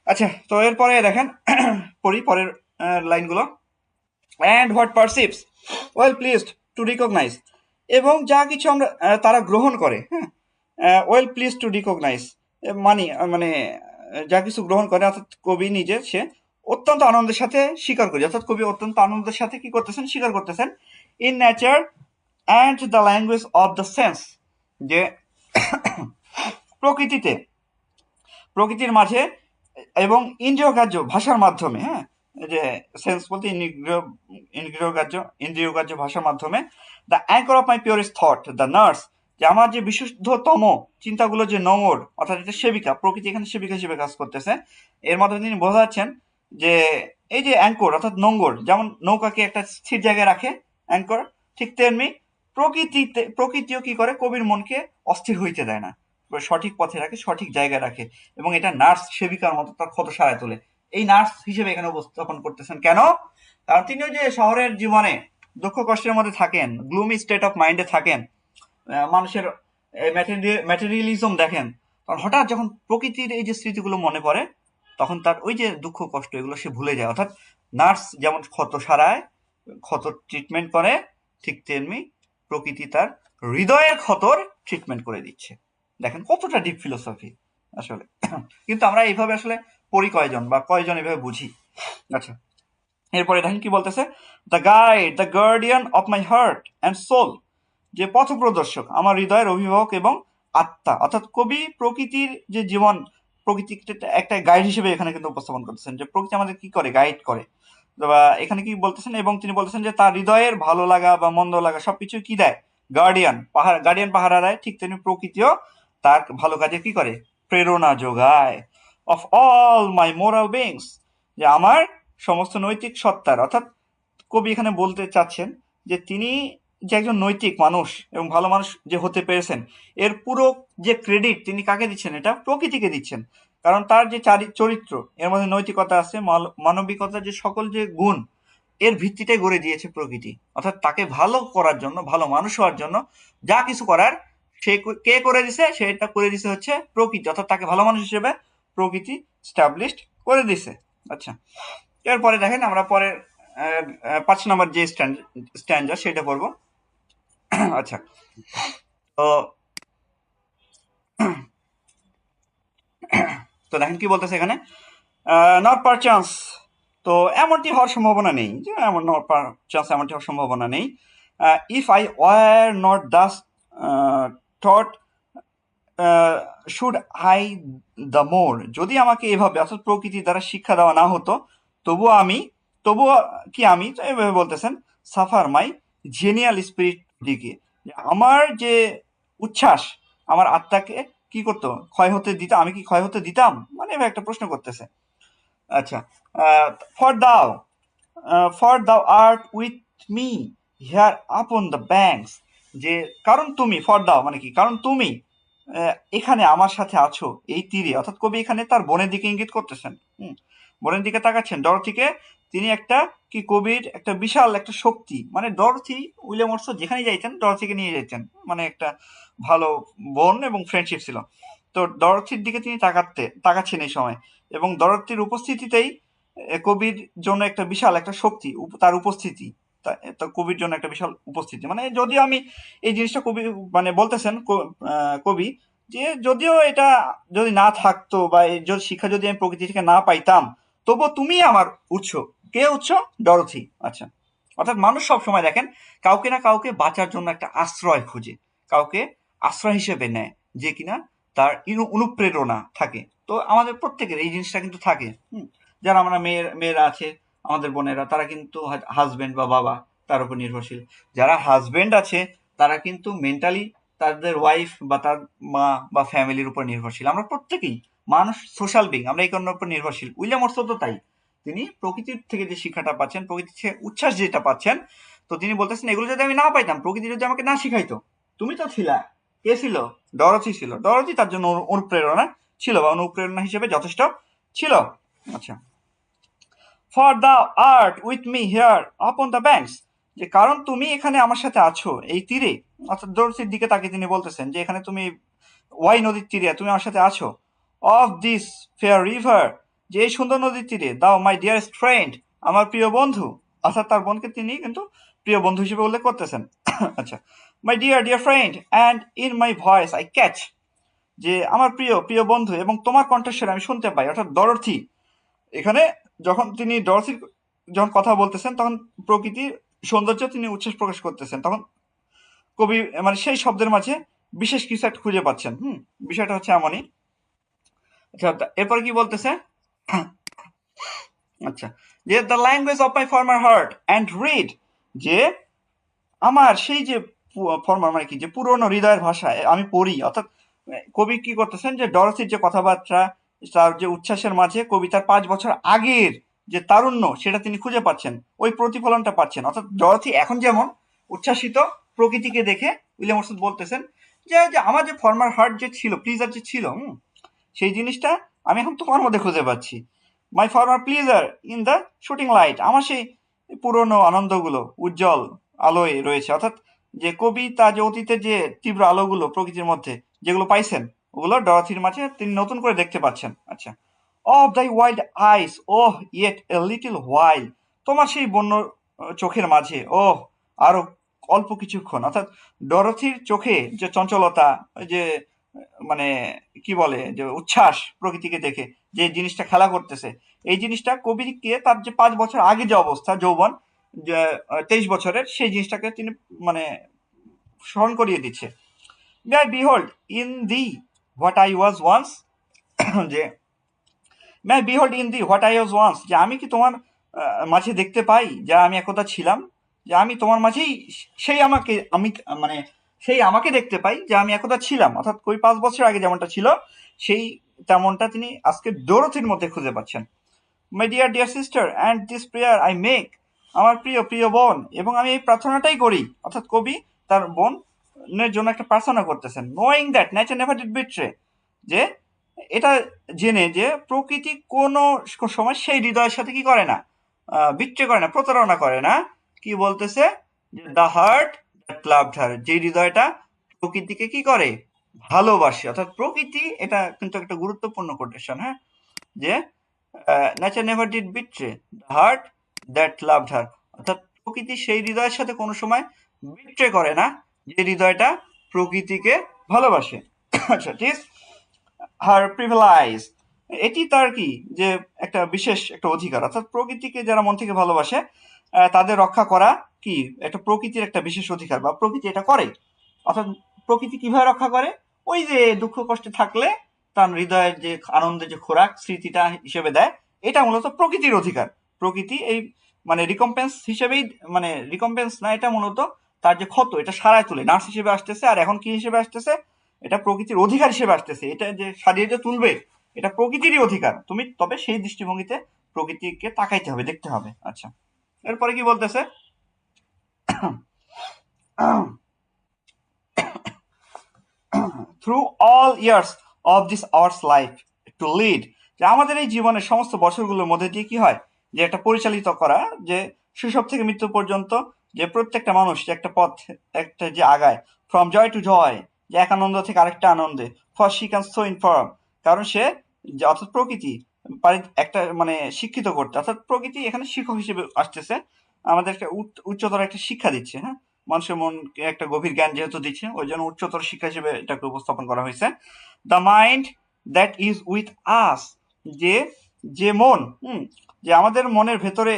আচ্ছা, তো এরপরে দেখেন পড়ি পরের লাইনগুলো। And what perceives well pleased to recognise, এবং যা কিছু আমরা তারা গ্রহণ করে, হ্যাঁ, ওয়েল প্লিজ টু রিকগনাইজ মানে যা কিছু গ্রহণ করে, অর্থাৎ কবি নিজে সে অত্যন্ত আনন্দের সাথে স্বীকার করি, অর্থাৎ কবি অত্যন্ত আনন্দের সাথে কি করতেছেন, স্বীকার করতেছেন, in nature and the language of the sense, যে প্রকৃতির মাঝে এবং ইন্দ্রিয় কার্য ভাষার মাধ্যমে, হ্যাঁ, যে সেন্স বলতে ইন্দ্রিয় কার্য ভাষার মাধ্যমে, the anchor of my purest thought, the nurse, যে আমার যে বিশুদ্ধতম চিন্তাগুলো যে নোংর, অর্থাৎ এটা সেবিকা, প্রকৃতি এখানে সেবিকা হিসেবে কাজ করতেছে। এর মাধ্যমে তিনি বোঝাচ্ছেন যে এই যে অ্যাঙ্কর অর্থাৎ নোংর, যেমন নৌকাকে একটা স্থির জায়গায় রাখে অ্যাঙ্কর, ঠিক তেমনি প্রকৃতিও কি করে, কবির মনকে অস্থির হইতে দেয় না, সঠিক পথে রাখে, সঠিক জায়গায় রাখে, এবং এটা নার্স সেবিকার মতো তার ক্ষত সারায় তোলে। এই নার্স হিসেবে এখানে উপস্থাপন করতেছেন কেন? কারণ তিনি ওই যে শহরের জীবনে দুঃখ কষ্টের মধ্যে থাকেন, গ্লুমি স্টেট অফ মাইন্ডে থাকেন, মানুষের ম্যাটেরিয়ালিজম দেখেন, কারণ হঠাৎ যখন প্রকৃতির এই যে স্মৃতিগুলো মনে পড়ে, তখন তার ওই যে দুঃখ কষ্ট এগুলো সে ভুলে যায়। অর্থাৎ নার্স যেমন ক্ষত সারায়, ক্ষত ট্রিটমেন্ট করে, ঠিক তেমনি প্রকৃতি তার হৃদয়ের ক্ষতর ট্রিটমেন্ট করে দিচ্ছে। দেখেন কতটা ডিপ ফিলোসফি আসলে। কিন্তু আমরা এইভাবে আসলে পড়ি কয়জন, বা কয়জন এভাবে বুঝি। আচ্ছা, এরপরে দেখেন কি বলতেছে, the guide, the guardian of my heart and soul, যে পথ প্রদর্শক, আমার হৃদয়ের অভিভাবক এবং আত্মা। অর্থাৎ কবি প্রকৃতির যে জীবন, প্রকৃতিকে একটা গাইড হিসেবে এখানে কিন্তু উপস্থাপন করতেছেন, যে প্রকৃতি আমাদের কি করে, গাইড করে। বা এখানে কি বলতেছেন, এবং তিনি বলতেছেন যে তার হৃদয়ের ভালো লাগা বা মন্দ লাগা সবকিছু কি দেয়, গার্ডিয়ান পাহারা দেয়, ঠিক তেমনি প্রকৃতিও তার ভালো কাজে কি করে, প্রেরণা যোগায়। Of all my moral beings, যে আমার সমস্ত নৈতিক সত্তার, অর্থাৎ কবি এখানে বলতে চাচ্ছেন যে তিনি যে একজন নৈতিক মানুষ এবং ভালো মানুষ যে হতে পেরেছেন, এর পুরো যে ক্রেডিট তিনি কাকে দিচ্ছেন, এটা প্রকৃতিকে দিচ্ছেন। কারণ তার যে চরিত্র, এর মধ্যে নৈতিকতা আছে, মানবিকতা, যে সকল যে গুণ, এর ভিত্তিটাই গড়ে দিয়েছে প্রকৃতি। অর্থাৎ তাকে ভালো করার জন্য, ভালো মানুষ হওয়ার জন্য যা কিছু করার কে করে দিছে, সেটা করে দিছে হচ্ছে প্রকৃতি। অর্থাৎ তাকে ভালো মানুষ হিসেবে প্রকৃতি স্টাবলিশড করে দিছে। আচ্ছা, এরপরে দেখেন আমরা পরের 5 নম্বর যে স্ট্যান্ডার সেটা পড়বো। আচ্ছা, তো দেখেন কি বলতেছে এখানে, নট পার চান্স, তো এমনটি হওয়ার সম্ভাবনা নেই, যে নট পার চান্স এমনটি হওয়ার সম্ভাবনা নেই। If I were not Das thought should I the more, যদি আমাকে এভাবে অর্থাৎ প্রকৃতি দ্বারা শিক্ষা দেওয়া না হতো, তবুও আমি এভাবে বলতেছেন, সাফার মাই জেনিয়াল স্পিরিট দিকে, আমার যে উচ্ছ্বাস, আমার আত্মাকে কি করতো, ক্ষয় হতে দিতাম, আমি কি ক্ষয় হতে দিতাম, মানে এভাবে একটা প্রশ্ন করতেছে। আচ্ছা, ফর দাও art with me here upon the banks, যে কারণ তুমি, ফর দাও মানে কি, কারণ তুমি এখানে আমার সাথে আছো এই তীরে, অর্থাৎ কবি এখানে তার বোনের দিকে ইঙ্গিত করতেছেন। বোনের দিকে তাকাচ্ছেন, ডরথিকে তিনি একটা কি, কবির একটা বিশাল একটা শক্তি, মানে ডরথি উইলিয়াম ওয়াটসন যেখানে যাইতেন ডরথিকে নিয়ে যেতেন, মানে একটা ভালো বোন এবং ফ্রেন্ডশিপ ছিল। তো ডরথির দিকে তিনি তাকাচ্ছেন এই সময়, এবং ডরথির উপস্থিতিতেই কবির জন্য একটা বিশাল একটা শক্তি, তার উপস্থিতি, কবির জন্য একটা বিশাল উপস্থিতি, মানে যদিও আমি এই জিনিসটা কবি মানে বলতেছেন কবি, যে যদিও এটা যদি না থাকতো বা এই শিক্ষা যদি আমি প্রকৃতি থেকে না পাইতাম, তবুও তুমি আমার উৎস। কে উৎস? ডরথি। আচ্ছা, অর্থাৎ মানুষ সব সময় দেখেন কাউকে না কাউকে বাঁচার জন্য একটা আশ্রয় খুঁজে, কাউকে আশ্রয় হিসেবে নেয়, যে কিনা তার অনুপ্রেরণা থাকে। তো আমাদের প্রত্যেকের এই জিনিসটা কিন্তু থাকে। যারা আমরা মেয়েরা আছে, আমাদের বোনেরা, তারা কিন্তু হাজবেন্ড বা বাবা তার উপর নির্ভরশীল। যারা হাজবেন্ড আছে তারা কিন্তু মেন্টালি তাদের ওয়াইফ বা তার মা বা ফ্যামিলির উপর নির্ভরশীল। আমরা প্রত্যেকেই মানুষ, সোশ্যাল বিং, আমরা এই কারণের উপর নির্ভরশীল। উইলিয়াম ওয়াটসন তো তাই, তিনি প্রকৃতির থেকে যে শিক্ষাটা পাচ্ছেন, প্রকৃতির থেকে উচ্ছ্বাস যেটা পাচ্ছেন, তো তিনি বলতেছেন এগুলো যদি আমি না পাইতাম, প্রকৃতি যদি আমাকে না শিখাইতো, তুমি তো ছিলা, কে ছিল? ডরথি ছিল। ডরথি তার জন্য অনুপ্রেরণা ছিল, বা অনুপ্রেরণা হিসেবে যথেষ্ট ছিল। আচ্ছা, for the art with me here upon the banks, যে কারণ তুমি এখানে আমার সাথে আছো এই তীরে, অর্থাৎ ডরথির দিকে তাকে তিনি বলতেছেন যে এখানে তুমি ওয়াই নদীর তীরে তুমি আমার সাথে আছো। অফ দিস ফেয়ার রিভার, যে এই সুন্দর নদীর তীরে, দাও মাই ডিয়ারেস্ট ফ্রেন্ড, আমার প্রিয় বন্ধু, অর্থাৎ তার বোনকে তিনি কিন্তু প্রিয় বন্ধু হিসেবে উল্লেখ করতেছেন। আচ্ছা, my dear friend and in my voice I catch, যে আমার প্রিয় বন্ধু এবং তোমার কণ্ঠস্বরে আমি শুনতে পাই। অর্থাৎ ডরথি এখানে যখন তিনি ডরথির যখন কথা বলতেছেন, তখন প্রকৃতির সৌন্দর্য তিনি উচ্ছ্বাস প্রকাশ করতেছেন, তখন কবি মানে সেই শব্দের মাঝে বিশেষ কিছু একটা খুঁজে পাচ্ছেন। বিষয়টা হচ্ছে এমনই। আচ্ছা, এরপরে কি বলতেছে, আচ্ছা, যে the language of my former heart and read, যে আমার সেই যে ফর্মার মানে কি, যে পুরনো হৃদয়ের ভাষায় আমি পড়ি। অর্থাৎ কবি কি করতেছেন, যে ডরথির যে কথাবার্তা, তার যে উচ্ছ্বাসের মাঝে কবিতার 5 বছর আগের যে তারুণ্য, সেটা তিনি খুঁজে পাচ্ছেন, ওই প্রতিফলনটা পাচ্ছেন। অর্থাৎ ডরথি এখন যেমন উচ্ছ্বাসিত প্রকৃতিকে দেখে, উইলিয়াম ওয়াটসন বলতেছেন যে আমার যে ফর্মার হার্ট যে ছিল, প্লিজার যে ছিল, সেই জিনিসটা আমি এখন তোমার মধ্যে খুঁজে পাচ্ছি। My former pleasure in the shooting lights, আমার সেই পুরনো আনন্দগুলো উজ্জ্বল আলোয় রয়েছে। অর্থাৎ যে কবিতা, যে অতীতের যে তীব্র আলোগুলো প্রকৃতির মধ্যে যেগুলো পাইছেন, ওগুলো ডরথির মাঝে তিনি নতুন করে দেখতে পাচ্ছেন। আচ্ছা, of thy wild eyes oh yet a little while, তোমার সেই বন্য চোখের মাঝে আরো অল্প কিছুক্ষণ। অর্থাৎ ডরথির চোখে যে চঞ্চলতা, যে মানে কি বলে, যে উচ্ছ্বাস প্রকৃতিকে দেখে যে জিনিসটা খেলা করতেছে, এই জিনিসটা কবিকে তার যে 5 বছর আগে যে অবস্থা, যৌবন, যে 23 বছরের, সেই জিনিসটাকে তিনি মানে স্মরণ করিয়ে দিচ্ছে। May I behold in thee what I was once, যে may I behold in thee what I was once, যে আমি কি তোমার মাঝে দেখতে পাই যা আমি একদা ছিলাম, যে আমি তোমার মাঝেই সেই আমাকে আমি মানে সেই আমাকে দেখতে পাই যা আমি একদা ছিলাম, অর্থাৎ কই 5 বছর আগে যেমনটা ছিল সেই তেমনটা তিনি আজকে ডোরোথির মধ্যে খুঁজে পাচ্ছেন। My dear dear sister and this prayer I make, আমার প্রিয় প্রিয় বোন, এবং আমি এই প্রার্থনাটাই করি, অর্থাৎ কবি তার বোনের জন্য একটা প্রার্থনা করতেছেন। Knowing that nature never did betray, যে এটা জেনে যে প্রকৃতি কোনো সময় সেই হৃদয়ের সাথে কি করে না, বিট্রে করে না, প্রতারণা করে না। কি বলতেছে, যে the heart that loved her, যে হৃদয়টা প্রকৃতিকে কি করে, ভালোবাসে। অর্থাৎ প্রকৃতি, এটা কিন্তু একটা গুরুত্বপূর্ণ কোটেশন, হ্যাঁ, যে nature never did betray the heart that loved her, অর্থাৎ প্রকৃতি সেই হৃদয়ের সাথে কোনো সময় বিট্রে করে না যে হৃদয়টা প্রকৃতিকে ভালোবাসে। আচ্ছা, ঠিক, হার প্রিভিলাইজ, এটি তার কি, যে একটা বিশেষ একটা অধিকার, অর্থাৎ প্রকৃতিকে যারা মন থেকে ভালোবাসে তাদের রক্ষা করা কি একটা প্রকৃতির একটা বিশেষ অধিকার, বা প্রকৃতি এটা করে। অর্থাৎ প্রকৃতি কিভাবে রক্ষা করে, ওই যে দুঃখ কষ্টে থাকলে তার হৃদয়ের যে আনন্দের যে খোরাক স্মৃতিটা হিসেবে দেয়, এটা মূলত প্রকৃতির অধিকার। প্রকৃতি এই মানে রিকম্পেন্স হিসেবেই, মানে রিকম্পেন্স না, এটা মূলত তার যে ক্ষত এটা সারায় তুলে নার্স হিসেবে আসতেছে, আর এখন কি হিসেবে আসতেছে, এটা প্রকৃতির অধিকার হিসেবে আসতেছে। এটা যে সারিয়ে যে তুলবে, এটা প্রকৃতিরই অধিকার। তুমি তবে সেই দৃষ্টিভঙ্গিতে প্রকৃতিকে তাকাইতে হবে, দেখতে হবে। আচ্ছা, এরপরে কি বলতেছে, through all years of this hours life to lead, যে আমাদের এই জীবনের সমস্ত বছরগুলোর মধ্যে দিয়ে কি হয়, যে একটা পরিচালিত করা, যে শৈশব থেকে মৃত্যু পর্যন্ত, যে প্রত্যেকটা মানুষ যে একটা পথ, একটা যে আগায়, ফ্রম জয় টু জয়, যে এক আনন্দ থেকে আরেকটা আনন্দে, for she can so inform, কারণ সে, যে অর্থাৎ প্রকৃতি পারে একটা মানে শিক্ষিত করতে, অর্থাৎ প্রকৃতি এখানে শিক্ষক হিসেবে আসতেছে, আমাদের একটা উচ্চতর একটা শিক্ষা দিচ্ছে, হ্যাঁ, মানুষের মনকে একটা গভীর জ্ঞান যেহেতু দিচ্ছে, ওই জন্য উচ্চতর শিক্ষা হিসেবে এটাকে উপস্থাপন করা হয়েছে। The mind that is with us, যে যে মন, যে আমাদের মনের ভেতরে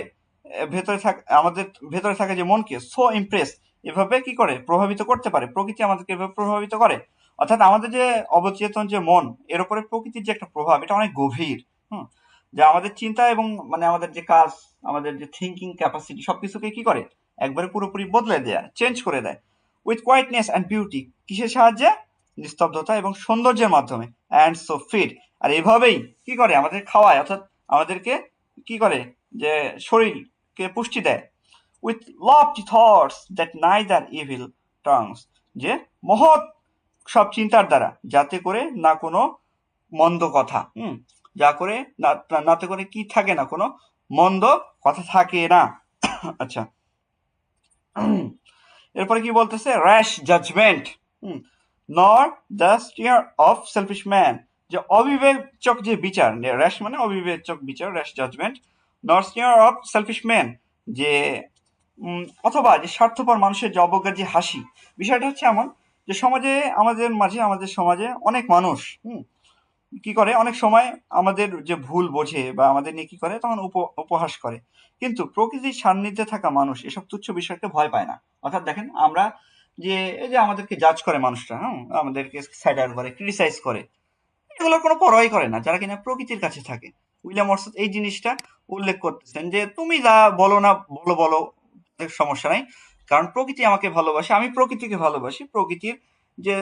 আমাদের ভেতরে থাকা যে মনকে সো ইমপ্রেস, এভাবে কি করে প্রভাবিত করতে পারে, প্রকৃতি আমাদেরকে এভাবে প্রভাবিত করে। অর্থাৎ আমাদের যে অবচেতন যে মন, এর উপরে প্রকৃতির যে একটা প্রভাব, এটা অনেক গভীর। যা আমাদের চিন্তা এবং মানে আমাদের যে কাজ, আমাদের যে থিঙ্কিং ক্যাপাসিটি, সবকিছুকে কি করে একবারে পুরোপুরি বদলে দেয়, চেঞ্জ করে দেয়। উইথ কোয়াইটনেস অ্যান্ড বিউটি, কিসের সাহায্যে, নিস্তব্ধতা এবং সৌন্দর্যের মাধ্যমে। অ্যান্ড সো ফিড, আর এভাবেই কি করে আমাদের খাওয়ায়, অর্থাৎ আমাদেরকে কি করে, যে শরীরকে পুষ্টি দেয়। With lofty thoughts that neither evil tongues, যে মহৎ সব চিন্তার দ্বারা, যাতে করে না কোনো মন্দ কথা, যা করে নাতে করে কি থাকে না, কোনো মন্দ কথা থাকে না। আচ্ছা, এরপরে কি বলতেছে, rash judgement nor the steer of selfish man, যে অবিবেচক যে বিচার, র্যাশ মানে অবিবেচক বিচার, rash judgement, nor steer of selfish man, যে অথবা যে স্বার্থপর মানুষের যে অবজ্ঞার যে হাসি। বিষয়টা হচ্ছে এমন, যে সমাজে আমাদের সমাজে অনেক মানুষ কি করে, অনেক সময় আমাদের যে ভুল বোঝে বা আমাদের নিয়ে কি করে, তখন উপহাস করে। কিন্তু প্রকৃতির সান্নিধ্যে থাকা মানুষ এসব তুচ্ছ বিষয়কে ভয় পায় না। অর্থাৎ দেখেন, আমরা যে এই যে আমাদেরকে জাজ করে মানুষরা, আমাদেরকে সাইডার করে, ক্রিটিসাইজ করে, এগুলোর কোনো পরোয়াই করে না যারা কিনা প্রকৃতির কাছে থাকে। উইলিয়াম ওয়ার্ডসওয়ার্থ এই জিনিসটা উল্লেখ করতেছেন, যে তুমি যা বলো না বলো, সমস্যা নাই, কারণ প্রকৃতি আমাকে ভালোবাসে, আমি প্রকৃতিকে ভালোবাসি। প্রকৃতির যে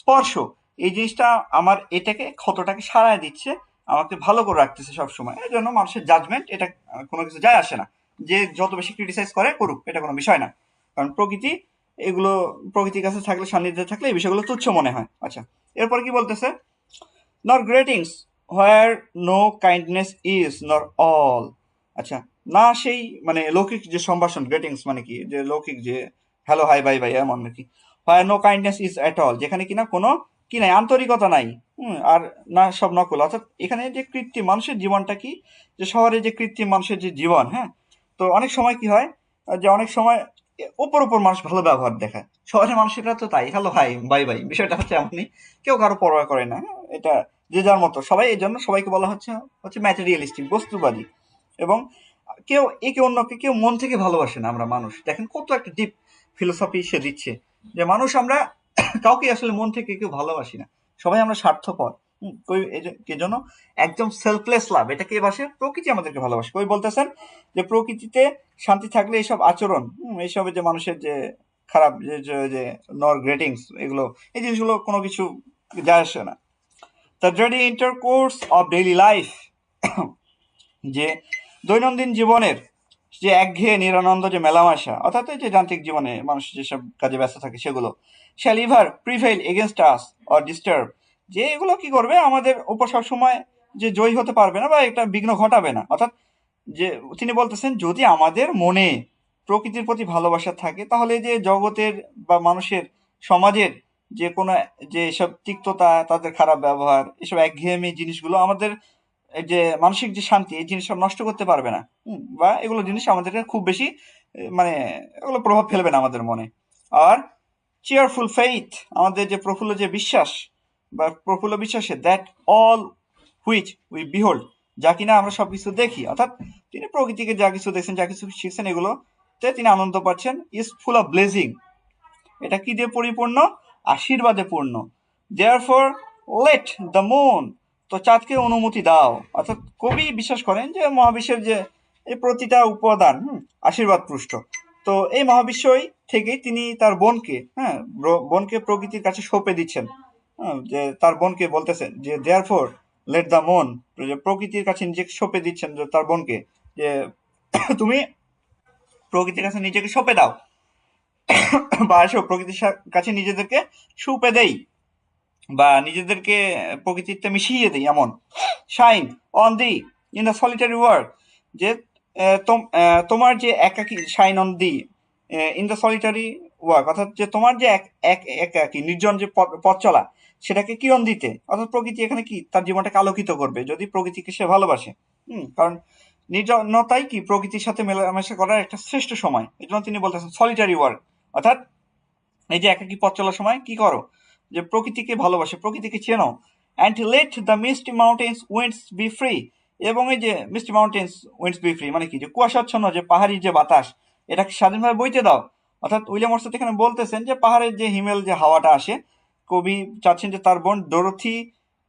স্পর্শ, এই জিনিসটা আমার এটাকে ক্ষতটাকে সারায় দিচ্ছে, আমাকে ভালো করে রাখতেছে সবসময়। এই জন্য মানুষের জাজমেন্ট এটা কোনো কিছু যায় আসে না, যে যত বেশি ক্রিটিসাইজ করে করুক, এটা কোনো বিষয় না, কারণ প্রকৃতি এগুলো প্রকৃতির কাছে থাকলে, সান্নিধ্যে থাকলে এই বিষয়গুলো তুচ্ছ মনে হয়। আচ্ছা, এরপর কি বলতেছে, nor greetings where no kindness is nor all. আচ্ছা, না সেই মানে লৌকিক যে সম্ভাষণ, গ্রেটিংস মানে কি, যে লৌকিক যে হ্যালো হাই বাই বাই এমন নাকি, where no kindness is at all, যেখানে কিনা কোনো কি নাই, আন্তরিকতা নাই, আর না সব নকল। অর্থাৎ এখানে যে কৃত্রিম মানুষের জীবনটা কি, যে শহরে যে কৃত্রিম মানুষের যে জীবন, হ্যাঁ, তো অনেক সময় কি হয়, যে অনেক সময় উপর মানুষ ভালো ব্যবহার দেখায়, শহরের মানুষেরা তো তাই, হ্যালো হাই বাই বাই, বিষয়টা হচ্ছে এমনই, কেউ কারো পরোয়া করে না, এটা যে যার মতো সবাই, এই জন্য সবাইকে বলা হচ্ছে ম্যাটেরিয়ালিস্টিক, বস্তুবাদী, এবং কেউ একে অন্যকে কেউ মন থেকে ভালোবাসে না। আমরা মানুষ দেখেন কত একটা ডিপ ফিলোসফি সে দিচ্ছে, যে মানুষ আমরা কাউকে আসলে মন থেকে কেউ ভালোবাসি না, সবাই আমরা স্বার্থপর। কে জন্য? একদম সেলফলেস লাভ। এটা কে বাসে? প্রকৃতি আমাদেরকে ভালোবাসে। কবি বলতেছেন যে প্রকৃতিতে শান্তি থাকলে এইসব আচরণ, এইসবের যে মানুষের যে খারাপ যে নর গ্রেটিংস, এগুলো, এই জিনিসগুলো কোনো কিছু যায় আসে না। The dreary intercourse of daily life, যে দৈনন্দিন জীবনের যে একঘেয়ে নিরানন্দ যে মেলামেশা, অর্থাৎ এই যে যান্ত্রিক জীবনে মানুষ যেসব কাজে ব্যস্ত থাকে সেগুলো, shall ever prevail against us or disturb, যে এগুলো কি করবে? আমাদের উপর সবসময় যে জয়ী হতে পারবে না বা একটা বিঘ্ন ঘটাবে না। অর্থাৎ যে তিনি বলতেছেন যদি আমাদের মনে প্রকৃতির প্রতি ভালোবাসা থাকে তাহলে যে জগতের বা মানুষের সমাজের যে কোনো যে এসব তিক্ততা, তাদের খারাপ ব্যবহার, এসব একঘেয়েমি জিনিসগুলো আমাদের এই যে মানসিক যে শান্তি, এই জিনিসটা নষ্ট করতে পারবে না। বা এগুলো জিনিস আমাদেরকে খুব বেশি মানে এগুলো প্রভাব ফেলবে না আমাদের মনে। আর চেয়ারফুল ফেইথ, আমাদের যে প্রফুল্ল যে বিশ্বাস বা প্রফুল্ল বিশ্বাসে, that all which we behold, যা কিনা আমরা সবকিছু দেখি, অর্থাৎ তিনি প্রকৃতিকে যা কিছু দেখছেন, যা কিছু শিখছেন, এগুলোতে তিনি আনন্দ পাচ্ছেন, ইজ ফুল অফ ব্লেজিং, এটা কি দিয়ে পরিপূর্ণ? আশীর্বাদে পূর্ণ। দেয়ারফর লেট দ্য মুন, তো চাঁদকে অনুমতি দাও। অর্থাৎ কবি বিশ্বাস করেন যে মহাবিশ্বের যে এই প্রতিটা উপাদান আশীর্বাদ পুষ্ট। তো এই মহাবিশ্বই থেকেই তিনি তার বোনকে, বোনকে প্রকৃতির কাছে সঁপে দিচ্ছেন। যে তার বোনকে বলতেছেন যে দেয়ারফর লেট দ্য মুন, যে প্রকৃতির কাছে নিজেকে সঁপে দিচ্ছেন যে তার বোনকে, যে তুমি প্রকৃতির কাছে নিজেকে সঁপে দাও বা আসো প্রকৃতির কাছে নিজেদেরকে সুপে দেই বা নিজেদেরকে প্রকৃতিতে মিশিয়ে দেই এমন। Shine on the in the solitary work, যে তোমার যে একাকী, shine on the in the solitary work, অর্থাৎ যে তোমার যে একাকী নির্জন যে পথ চলা, সেটাকে কিরণ দিতে, অর্থাৎ প্রকৃতি এখানে কি তার জীবনটাকে আলোকিত করবে যদি প্রকৃতিকে সে ভালোবাসে। কারণ নির্জনতাই কি প্রকৃতির সাথে মেলামেশা করার একটা শ্রেষ্ঠ সময়। এই জন্য তিনি বলতেছেন সলিটারি ওয়ার্ক, অর্থাৎ এই যে একাকী পথ চলার সময় কি করো? যে প্রকৃতিকে ভালোবাসে, প্রকৃতিকে চেনো। And let the Misti mountains winds be free, এবং এই যে মিস্টি মাউন্টেন্স উইন্ডস বি ফ্রি মানে কি? যে কুয়াশাচ্ছন্ন যে পাহাড়ি যে বাতাস, এটাকে স্বাধীনভাবে বইতে দাও। অর্থাৎ উইলিয়াম ওয়ার্ডসওয়ার্থ এখানে বলতেছেন যে পাহাড়ের যে হিমেল যে হাওয়াটা আসে, কবি চাচ্ছেন যে তার বোন ডরোথি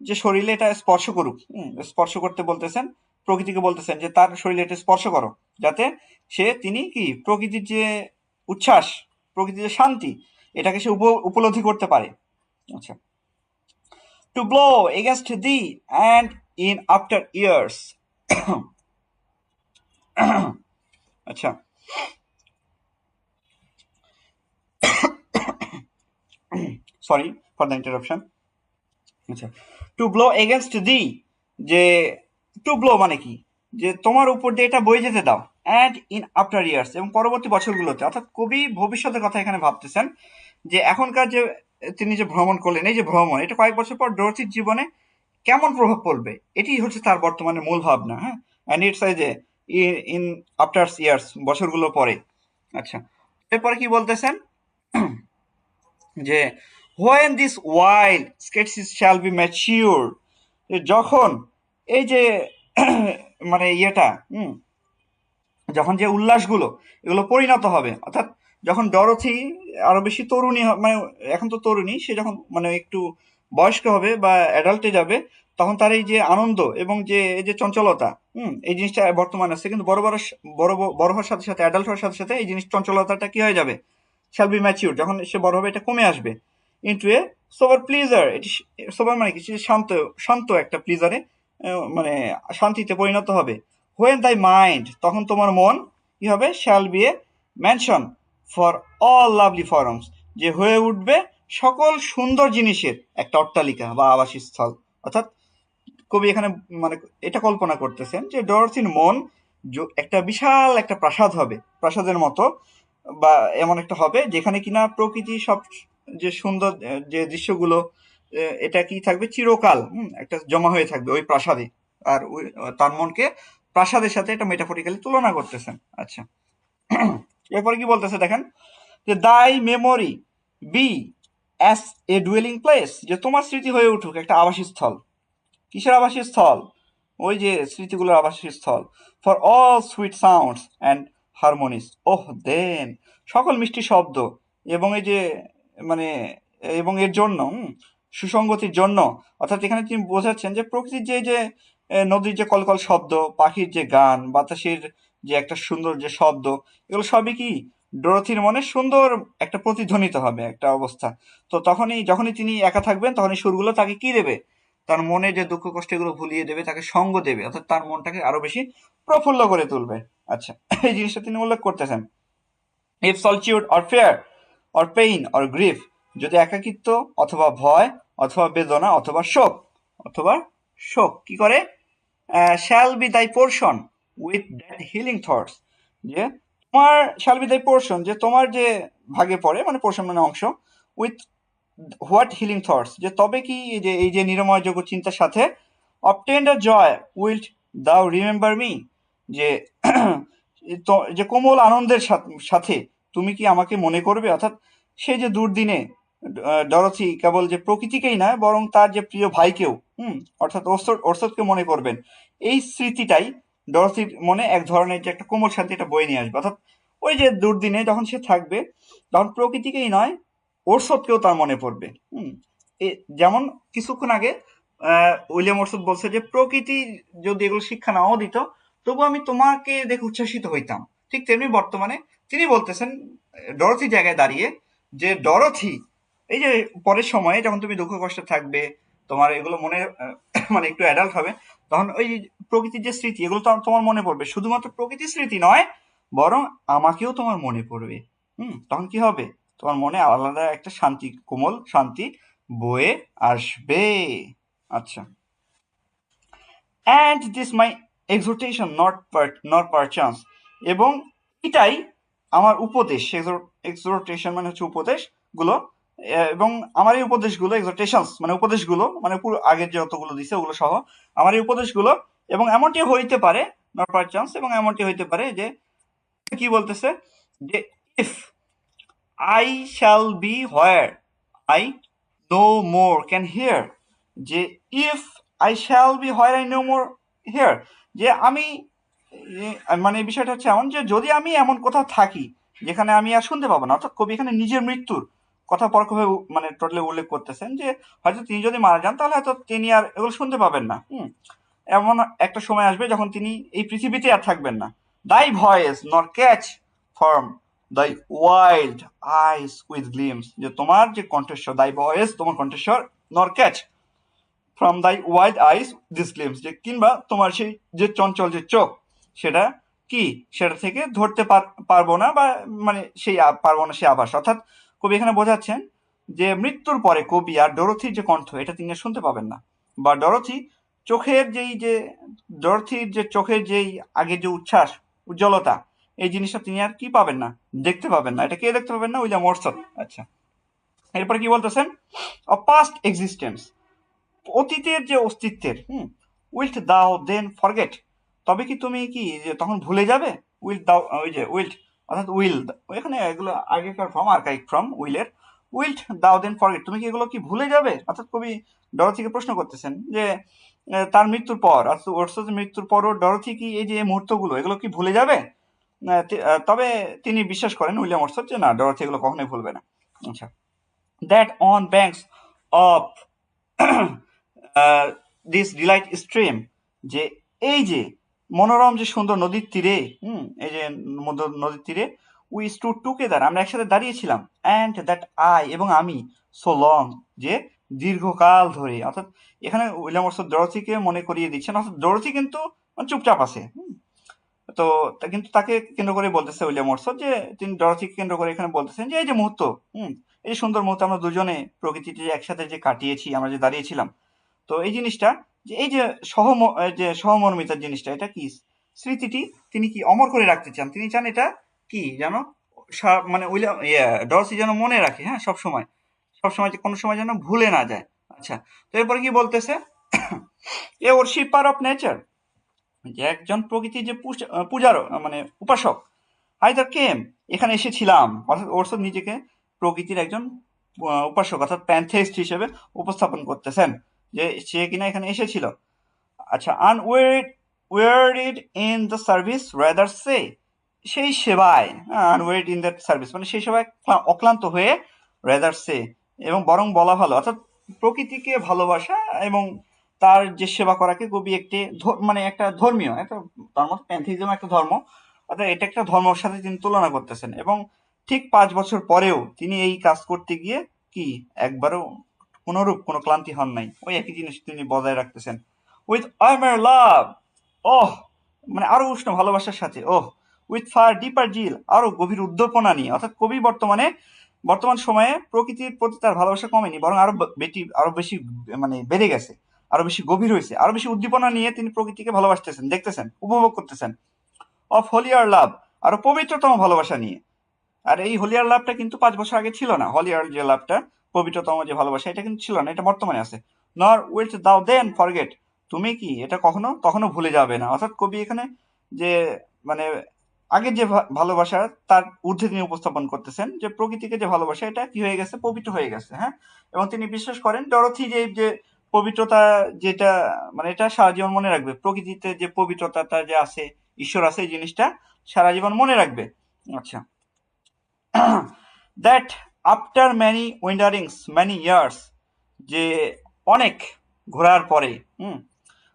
যে শরীরে এটা স্পর্শ করুক, স্পর্শ করতে বলতেছেন, প্রকৃতিকে বলতেছেন যে তার শরীরে এটা স্পর্শ করো, যাতে তিনি কি প্রকৃতির যে উচ্ছ্বাস, প্রকৃতির যে শান্তি, এটাকে সে উপলব্ধি করতে পারে। আচ্ছা, to blow against the and in after years. আচ্ছা, সরি ফর দ্য ইন্টারাপশন। আচ্ছা, টু ব্লো এগেনস্ট দি, যে টু ব্লো মানে কি? যে তোমার উপর দিয়ে এটা বয়ে যেতে দাও, অ্যান্ড ইন আফটার ইয়ার্স, এবং পরবর্তী বছরগুলোতে। অর্থাৎ কবি ভবিষ্যতের কথা এখানে ভাবতেছেন, যে এখনকার যে তিনি যে ভ্রমণ করলেন, এই যে ভ্রমণ, এটা কয়েক বছর পর ডরথির জীবনে কেমন প্রভাব পড়বে, এটি হচ্ছে তার বর্তমানে মূল ভাবনা। অ্যান্ড ইটস যে ইন আফটার ইয়ার্স, বছরগুলো পরে। আচ্ছা, এরপরে কি বলতেছেন? যে when this wild sketches shall be mature, যখন এই যে মানে ইয়েটা যখন যে উল্লাসগুলো এগুলো পরিণত হবে, অর্থাৎ যখন ডরোথি আরো বেশি তরুণী মানে এখন তো তরুণী, সে যখন মানে একটু বয়স্ক হবে বা অ্যাডাল্টে যাবে, তখন তার এই যে আনন্দ এবং যে এই যে চঞ্চলতা, এই জিনিসটা বর্তমানে আছে, কিন্তু বড় বড় হওয়ার সাথে সাথে, অ্যাডাল্ট হওয়ার সাথে সাথে এই জিনিস চঞ্চলতাটা কি হয়ে যাবে? শ্যাল বি ম্যাচিউর, যখন সে বড় হবে এটা কমে আসবে। ইন্টু এ সোবার প্লিজার, এটি সোবার মানে কি? শান্ত, শান্ত একটা প্লিজারে, মানে শান্তিতে পরিণত হবে। হোয়েন দাই মাইন্ড, তখন তোমার মন কি হবে? Shall B A mansion for all lovely forms, যে হয়ে উঠবে সকল সুন্দর জিনিসের একটা অট্টালিকা বা আবাসস্থল। অর্থাৎ কবি এখানে মানে এটা কল্পনা করতেছেন যে ডরথির মন একটা বিশাল একটা প্রাসাদ হবে, প্রাসাদের মতো, বা এমন একটা হবে যেখানে কিনা প্রকৃতি সব যে সুন্দর যে দৃশ্যগুলো, এটা কি থাকবে? চিরকাল একটা জমা হয়ে থাকবে ওই প্রাসাদে। আর তার মনকে প্রাসাদের সাথে এটা মেটাফরিক্যালি তুলনা করতেছেন। আচ্ছা, এরপরে কি বলতেছে দেখেন, যে thy memory be as a dwelling place, যে তোমার স্মৃতি হয়ে উঠুক একটা আবাসস্থল। কিসের আবাসস্থল? ওই যে স্মৃতিগুলোর আবাসস্থল। For all sweet sounds and harmonies, oh then, সকল মিষ্টি শব্দ এবং এই যে মানে এবং এর জন্য সুসঙ্গতির জন্য, অর্থাৎ এখানে তিনি বোঝাচ্ছেন যে প্রকৃতির যে নদীর যে কলকল শব্দ, পাখির যে গান, বাতাসের যে একটা সুন্দর যে শব্দ, এগুলো সবই কি ডরোথির মনে সুন্দর একটা প্রতিধ্বনিত হবে একটা অবস্থা। তো যখনই তিনি একা থাকবেন তখন এই সুরগুলো তাকে কি দেবে, তার মনে যে দুঃখ কষ্ট এগুলো ভুলিয়ে দেবে, তাকে সঙ্গ দেবে, অর্থাৎ তার মনটাকে আরো বেশি প্রফুল্ল করে তুলবে। আচ্ছা, এই জিনিসটা তিনি উল্লেখ করতেছেন। If solitude or fear or pain or grief, যদি একাকিত্ব অথবা ভয় অথবা বেদনা অথবা শোক কি করে, শ্যাল বি দাই portion with that healing thoughts, যে তোমার শ্যাল বি দাই পোর্শন, যে তোমার যে ভাগে পড়ে, মানে পোর্শন মানে অংশ, উইথ হোয়াট হিলিং থটস, যে তবে কি এই যে নিরাময়যোগ্য চিন্তার সাথে, অবটেন্ডার জয় উইল্ট দাও রিমেম্বার মি, যে যে কোমল আনন্দের সাথে তুমি কি আমাকে মনে করবে, অর্থাৎ সেই যে দুর্দিনে ডরোথি কেবল যে প্রকৃতিকেই নয় বরং তার যে প্রিয় ভাইকেও, অর্থাৎ ওরসদকে মনে করবেন। এই স্মৃতিটাই ডরোথির মনে এক ধরনের যে একটা কোমল শান্তি এটা বয়ে নিয়ে আসবে, অর্থাৎ ওই যে দুর্দিনে যখন সে থাকবে তখন প্রকৃতিকেই নয় ওরসদকেও তার মনে পড়বে। যেমন কিছুক্ষণ আগে উইলিয়াম ওরসদ বলছে যে প্রকৃতি যদি এগুলো শিক্ষা নাও দিত তবু আমি তোমাকে দেখে উচ্ছ্বাসিত হইতাম, ঠিক তেমনি বর্তমানে তিনি বলতেছেন ডরোথি জায়গায় দাঁড়িয়ে যে ডরোথি এই যে পরের সময়ে যখন তুমি দুঃখ কষ্টে থাকবে, তোমার এগুলো মনে মানে একটু অ্যাডাল্ট হবে, তখন ওই প্রকৃতির যে স্মৃতি এগুলো তো তোমার মনে পড়বে, শুধুমাত্র প্রকৃতির স্মৃতি নয় বরং আমাকেও তোমার মনে পড়বে। তখন কি হবে, তোমার মনে আলাদা একটা শান্তি, কোমল শান্তি বয়ে আসবে। আচ্ছা, and this my exhortation not perchance, এবং এটাই আমার উপদেশ, exhortation মানে হচ্ছে উপদেশ গুলো, এবং আমার এই উপদেশগুলো exhortations মানে উপদেশগুলো মানে পুরো আগের যতগুলো দিছে ওগুলো সহ আমার এই উপদেশগুলো, এবং এমনটি হইতে পারে not perchance, এবং এমনটি হইতে পারে যে কি বলতেছে যে if I shall be where I no more can hear, যে if I shall be where I no more hear, যে আমি মানে বিষয়টা হচ্ছে এমন যে যদি আমি এমন কোথাও থাকি যেখানে আমি আর শুনতে পাবো না, অর্থাৎ কবি এখানে নিজের মৃত্যুর কথা পরোক্ষভাবে মানে টোটালি উল্লেখ করতেছেন যে হয়তো তিনি যদি মারা যান তাহলে হয়তো তিনি আর এগুলো শুনতে পাবেন না। এমন একটা সময় আসবে যখন তিনি এই পৃথিবীতে আর থাকবেন না। দাই ভয়েস নর ক্যাচ ফর্ম দাই ওয়াইল্ড আইস উইথ গ্লিমস, যে তোমার যে কণ্ঠস্বর, দাই ভয়েস তোমার কণ্ঠস্বর, নর ক্যাচ ফ্রম দাই ওয়াইল্ড আইস দিস গ্লিমস, যে কিংবা তোমার সেই যে চঞ্চল যে চোখ সেটা কি সেটা থেকে ধরতে পারবো না, বা মানে সেই পারবো না সেই আভাস, অর্থাৎ কবি এখানে বোঝাচ্ছেন যে মৃত্যুর পরে কবি আর ডরোথির যে কণ্ঠ এটা তিনি শুনতে পাবেন না, বা ডরোথির যে চোখের যেই আগের যে উচ্ছ্বাস উজ্জ্বলতা এই জিনিসটা তিনি আর কি পাবেন না, দেখতে পাবেন না। এটা কে দেখতে পাবেন না? উইলিয়াম ওরসদ। আচ্ছা, এরপরে কি বলতেছেন, অফ পাস্ট এক্সিস্টেন্স, অতীতের যে অস্তিত্বের, উইল্ট দাও দেন ফরগেট, তবে কি তুমি কি যে তখন ভুলে যাবে, উইল্ট দাও, ওই যে উইল্ট অর্থাৎ উইল, এখানে এগুলো আগেকার ফর্ম আর্কাইক ফর্ম উইলের, উইল্ট দাও দেন ফরগেট, তুমি কি এগুলো কি ভুলে যাবে, অর্থাৎ কবি ডরোথিকে প্রশ্ন করতেছেন যে তার মৃত্যুর পর, অর্থাৎ ওরসদের মৃত্যুর পরও ডরোথি কি এই যে মুহূর্তগুলো এগুলো কি ভুলে যাবে। তবে তিনি বিশ্বাস করেন উইলিয়াম ওরসদ যে না, ডরোথি এগুলো কখনোই ভুলবে না। আচ্ছা, that on banks of this delight stream, যে এই যে মনোরম যে সুন্দর নদীর তীরে, এই যে নদীর তীরে, উই স্টুড টুগেদার, আমরা একসাথে দাঁড়িয়েছিলাম, অ্যান্ড দ্যাট আই, এবং আমি, সো লং, যে দীর্ঘকাল ধরে, অর্থাৎ এখানে উইলিয়াম ওরসদ ডরোথিকে মনে করিয়ে দিচ্ছেন, অর্থাৎ ডরোথি কিন্তু চুপচাপ আছে, তো কিন্তু তাকে কেন্দ্র করে বলতেছে উইলিয়াম ওরসদ, যে তিনি ডরোথিকে কেন্দ্র করে এখানে বলতেছেন যে এই যে মুহূর্ত, এই সুন্দর মুহূর্ত আমরা দুজনে প্রকৃতিতে একসাথে যে কাটিয়েছি, আমরা যে দাঁড়িয়েছিলাম, তো এই জিনিসটা যে এই যে সহমর্মিতার জিনিসটা, এটা কি স্মৃতিটি তিনি কি অমর করে রাখতে চান, তিনি চান এটা কি যেন মানে উইলিয়াম ডরোথি যেন মনে রাখে, হ্যাঁ, সবসময় কোনো সময় যেন ভুলে না যায়। আচ্ছা, তো এরপরে কি বলতেছে, এ ওরশিপার অফ নেচার, যে একজন প্রকৃতির যে পূজার মানে উপাসক, আইদার কেম, এখানে এসেছিলাম, অর্থাৎ ওরসদ নিজেকে প্রকৃতির একজন উপাসক অর্থাৎ প্যান্থেইস্ট হিসেবে উপস্থাপন করতেছেন, যে সে কিনা এখানে এসেছিল। আচ্ছা, unwearied in the service rather say, সেই সেবায়, আনওয়েরিড ইন দ্যাট সার্ভিস মানে সেই সেবায় অক্লান্ত হয়ে, রাদার সে, এবং বরং বলা ভালো, অর্থাৎ প্রকৃতিকে ভালোবাসা এবং তার যে সেবা করাকে কবি একটি মানে একটা ধর্মীয় একটা ধর্ম, প্যান্থিজম একটা ধর্ম, অর্থাৎ এটা একটা ধর্মের সাথে তিনি তুলনা করতেছেন। এবং ঠিক 5 বছর পরেও তিনি এই কাজ করতে গিয়ে কি একবারও কোনরূপ কোনো ক্লান্তি হন নাই, ওই একই জিনিস তিনি বজায় রাখতেছেন। উইথ আর্মার লাভ, ওহ, মানে আরো উষ্ণ ভালোবাসার সাথে, ওহ, উইথ ফার ডিপার জিল, আরো গভীর উদ্দীপনা নিয়ে। অর্থাৎ কবি বর্তমান সময়ে প্রকৃতির প্রতি তার ভালোবাসা কমেনি, বরং আরো বেশি মানে বেড়ে গেছে, আরো বেশি গভীর হয়েছে, আরো বেশি উদ্দীপনা নিয়ে তিনি প্রকৃতিকে ভালোবাসতেছেন, দেখতেছেন, উপভোগ করতেছেন। অফ হোলিয়ার লাভ, আরো পবিত্রতম ভালোবাসা নিয়ে। আর এই হোলিয়ার লাভটা কিন্তু 5 বছর আগে ছিল না। হোলিয়ার যে লাভটা, পবিত্রতম যে ভালোবাসা, এটা কিন্তু ছিল না, এটা বর্তমানে আছে। নর উইলট দাও দেন ফরগেট, তুমি কি এটা তখনো ভুলে যাবে না। অর্থাৎ কবি এখানে যে মানে আগের যে ভালোবাসা তার ঊর্ধ্বে তিনি উপস্থাপন করতেছেন যে প্রকৃতিকে যে ভালোবাসা এটা কি হয়ে গেছে, পবিত্র হয়ে গেছে। হ্যাঁ, এবং তিনি বিশ্বাস করেন ডরথি যে পবিত্রতা যেটা মানে এটা সারা জীবন মনে রাখবে, প্রকৃতিতে যে পবিত্রতাটা যে আছে, ঈশ্বর আছে, এই জিনিসটা সারা জীবন মনে রাখবে। আচ্ছা, that after many wanderings many years, যে অনেক ঘোরার পরে,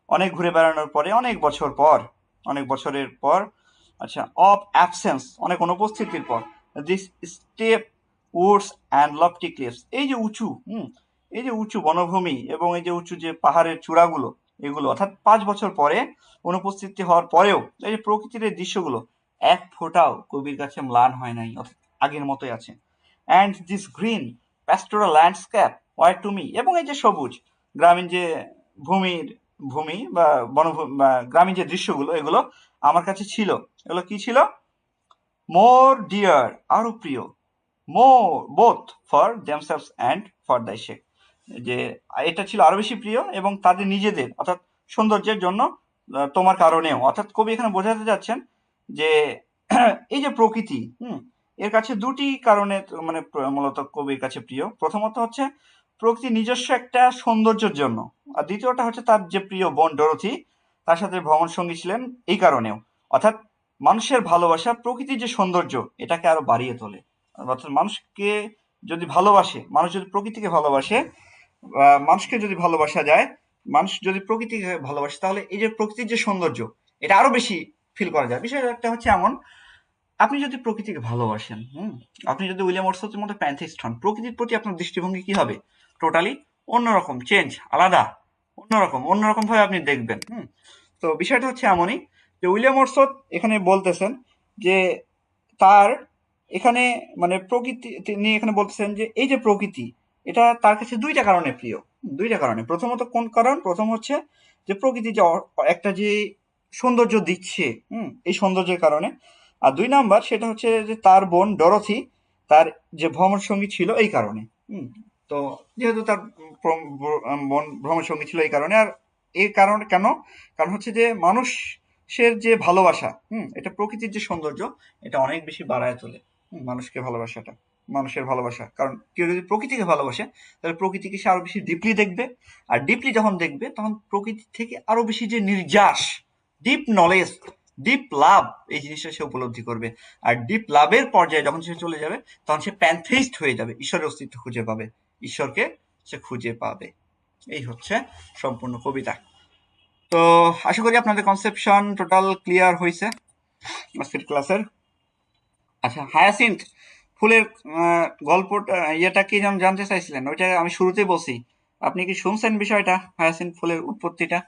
অনেক ঘুরে বেড়ানোর পরে, অনেক বছরের পর, আচ্ছা, অফ অ্যাবসেন্স, অনেক অনুপস্থিতির পর, this step Woods and lofty cliffs, এই যে উঁচু বনভূমি এবং এই যে উঁচু যে পাহাড়ের চূড়াগুলো, এগুলো অর্থাৎ 5 বছর পরে অনুপস্থিতি হওয়ার পরেও এই যে প্রকৃতির এই দৃশ্যগুলো এক ফোঁটাও কবির কাছে ম্লান হয় নাই, অর্থাৎ আগের মতোই আছে। And this green pastoral landscape were to me, এবং এই যে সবুজ গ্রামীণ যে ভূমি বা বনভূমি বা গ্রামীণ যে দৃশ্যগুলো, এগুলো আমার কাছে ছিল। এগুলো কি ছিল? মোর ডিয়ার, আরো প্রিয়, more both for themselves and for thy sake, যে এটা ছিল আরো বেশি প্রিয় এবং তাদের নিজেদের অর্থাৎ সৌন্দর্যের জন্য, তোমার কারণেও। অর্থাৎ কবি এখানে বোঝাতে যাচ্ছেন যে এই যে প্রকৃতি, এর কাছে দুটি কারণে মানে মূলত কবির কাছে প্রিয়। প্রথমত হচ্ছে প্রকৃতি নিজস্ব একটা সৌন্দর্যের জন্য, আর দ্বিতীয়টা হচ্ছে তার যে প্রিয় বোন ডরোথি, তার সাথে ভ্রমণ সঙ্গী ছিলেন এই কারণেও। অর্থাৎ মানুষের ভালোবাসা প্রকৃতির যে সৌন্দর্য এটাকে আরো বাড়িয়ে তোলে। অর্থাৎ মানুষকে যদি ভালোবাসে, মানুষ যদি প্রকৃতিকে ভালোবাসে, মানুষকে যদি ভালোবাসা যায়, মানুষ যদি প্রকৃতিকে ভালোবাসে, তাহলে এই যে প্রকৃতির যে সৌন্দর্য এটা আরো বেশি ফিল করা যায়। বিষয় একটা হচ্ছে এমন, আপনি যদি প্রকৃতিকে ভালোবাসেন, আপনি যদি উইলিয়াম ওয়ার্ডসওয়ার্থের মতো প্যান্থিস্ট হন, প্রকৃতির প্রতি আপনার দৃষ্টিভঙ্গি কি হবে? টোটালি অন্যরকম, চেঞ্জ, আলাদা, অন্যরকম ভাবে আপনি দেখবেন। তো বিষয়টা হচ্ছে এমনই যে উইলিয়াম ওয়ার্ডসওয়ার্থ এখানে বলতেছেন যে তার এখানে মানে প্রকৃতি, তিনি এখানে বলতেছেন যে এই যে প্রকৃতি এটা তার কাছে দুইটা কারণে প্রিয়, দুইটা কারণে। প্রথমত কোন কারণ? প্রথম হচ্ছে যে প্রকৃতি যে একটা যে সৌন্দর্য দিচ্ছে, এই সৌন্দর্যের কারণে। আর 2 নাম্বার সেটা হচ্ছে যে তার বোন ডরোথি, তার যে ভ্রমণ সঙ্গী ছিল এই কারণে। তো যেহেতু তার বোন ভ্রমণ সঙ্গী ছিল এই কারণে। আর এই কারণ কেন? কারণ হচ্ছে যে মানুষের যে ভালোবাসা, এটা প্রকৃতির যে সৌন্দর্য এটা অনেক বেশি বাড়ায় তোলে মানুষের ভালোবাসা। কারণ কেউ যদি প্রকৃতিকে ভালোবাসে তাহলে প্রকৃতিকে সে আরো বেশি ডিপলি দেখবে, আর ডিপলি যখন দেখবে তখন প্রকৃতি থেকে আরো বেশি যে নির্যাস, ডিপ নলেজ, ডিপ লাভ, এই জিনিসটা সে উপলব্ধি করবে। আর ডিপ লাভের পর্যায়ে যখন সে চলে যাবে তখন সে প্যান্থেইস্ট হয়ে যাবে, ঈশ্বরের অস্তিত্ব খুঁজে পাবে, ঈশ্বরকে সে খুঁজে পাবে। এই হচ্ছে সম্পূর্ণ কবিতা। তো আশা করি আপনাদের কনসেপশন টোটাল ক্লিয়ার হয়েছে আজকের ক্লাসের। আচ্ছা, হায়াসিন্থ ফুলের গল্পটা ইয়েটা কি যেন জানতে চাইছিলেন, ওইটা আমি শুরুতেই বলছি। আপনি কি শুনছেন বিষয়টা, হায়াসিন্থ ফুলের উৎপত্তিটা?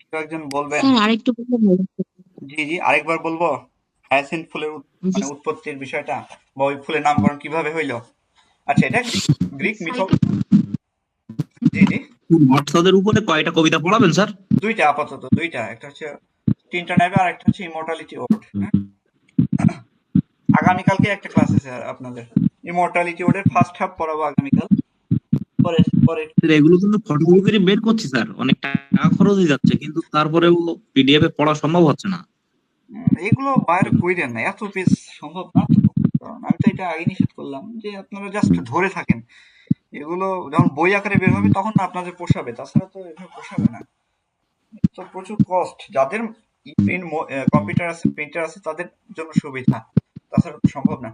কেউ একজন বলবেন? স্যার আরেকটু বললে ভালো হতো। জি, আরেকবার বলবো হায়াসিন্থ ফুলের জি মানে উৎপত্তির বিষয়টা, বা ওই ফুলের নামকরণ কিভাবে হইলো। আচ্ছা, এটা গ্রিক মিথ। জি, হোয়াটসঅ্যাপের উপরে কয়টা কবিতা পড়াবেন স্যার? দুইটা, আপাতত দুইটা, একটা হচ্ছে তিনটা নেবে আর একটা হচ্ছে ইমর্টালিটি ওড। আগামীকালকে একটা ক্লাস আছে আপনাদের, ইমর্টালিটি ওডের ফার্স্ট হাফ পড়াবো আগামীকাল। পরে পরে স্যার এগুলো কিন্তু ফটোকপি করে বের করছি স্যার, অনেক টাকা খরচ হয়ে যাচ্ছে, কিন্তু তারপরেও পিডিএফ এ পড়া সম্ভব হচ্ছে না। এগুলো বাইরে কইরেন না, এত পেজ সম্ভব না তো। কারণ আমি তো এটা আগে নিষেধ করলাম যে আপনারা জাস্ট ধরে থাকেন। এগুলো যখন বই আকারে বের হবে তখন না আপনাদের পোষাবে, তাছাড়া তো এভাবে পোষাবে না। তো প্রচুর কস্ট, যাদের প্রিন্ট কম্পিউটার আছে, প্রিন্টার আছে, তাদের জন্য সুবিধা, তাছাড়া তো সম্ভব না।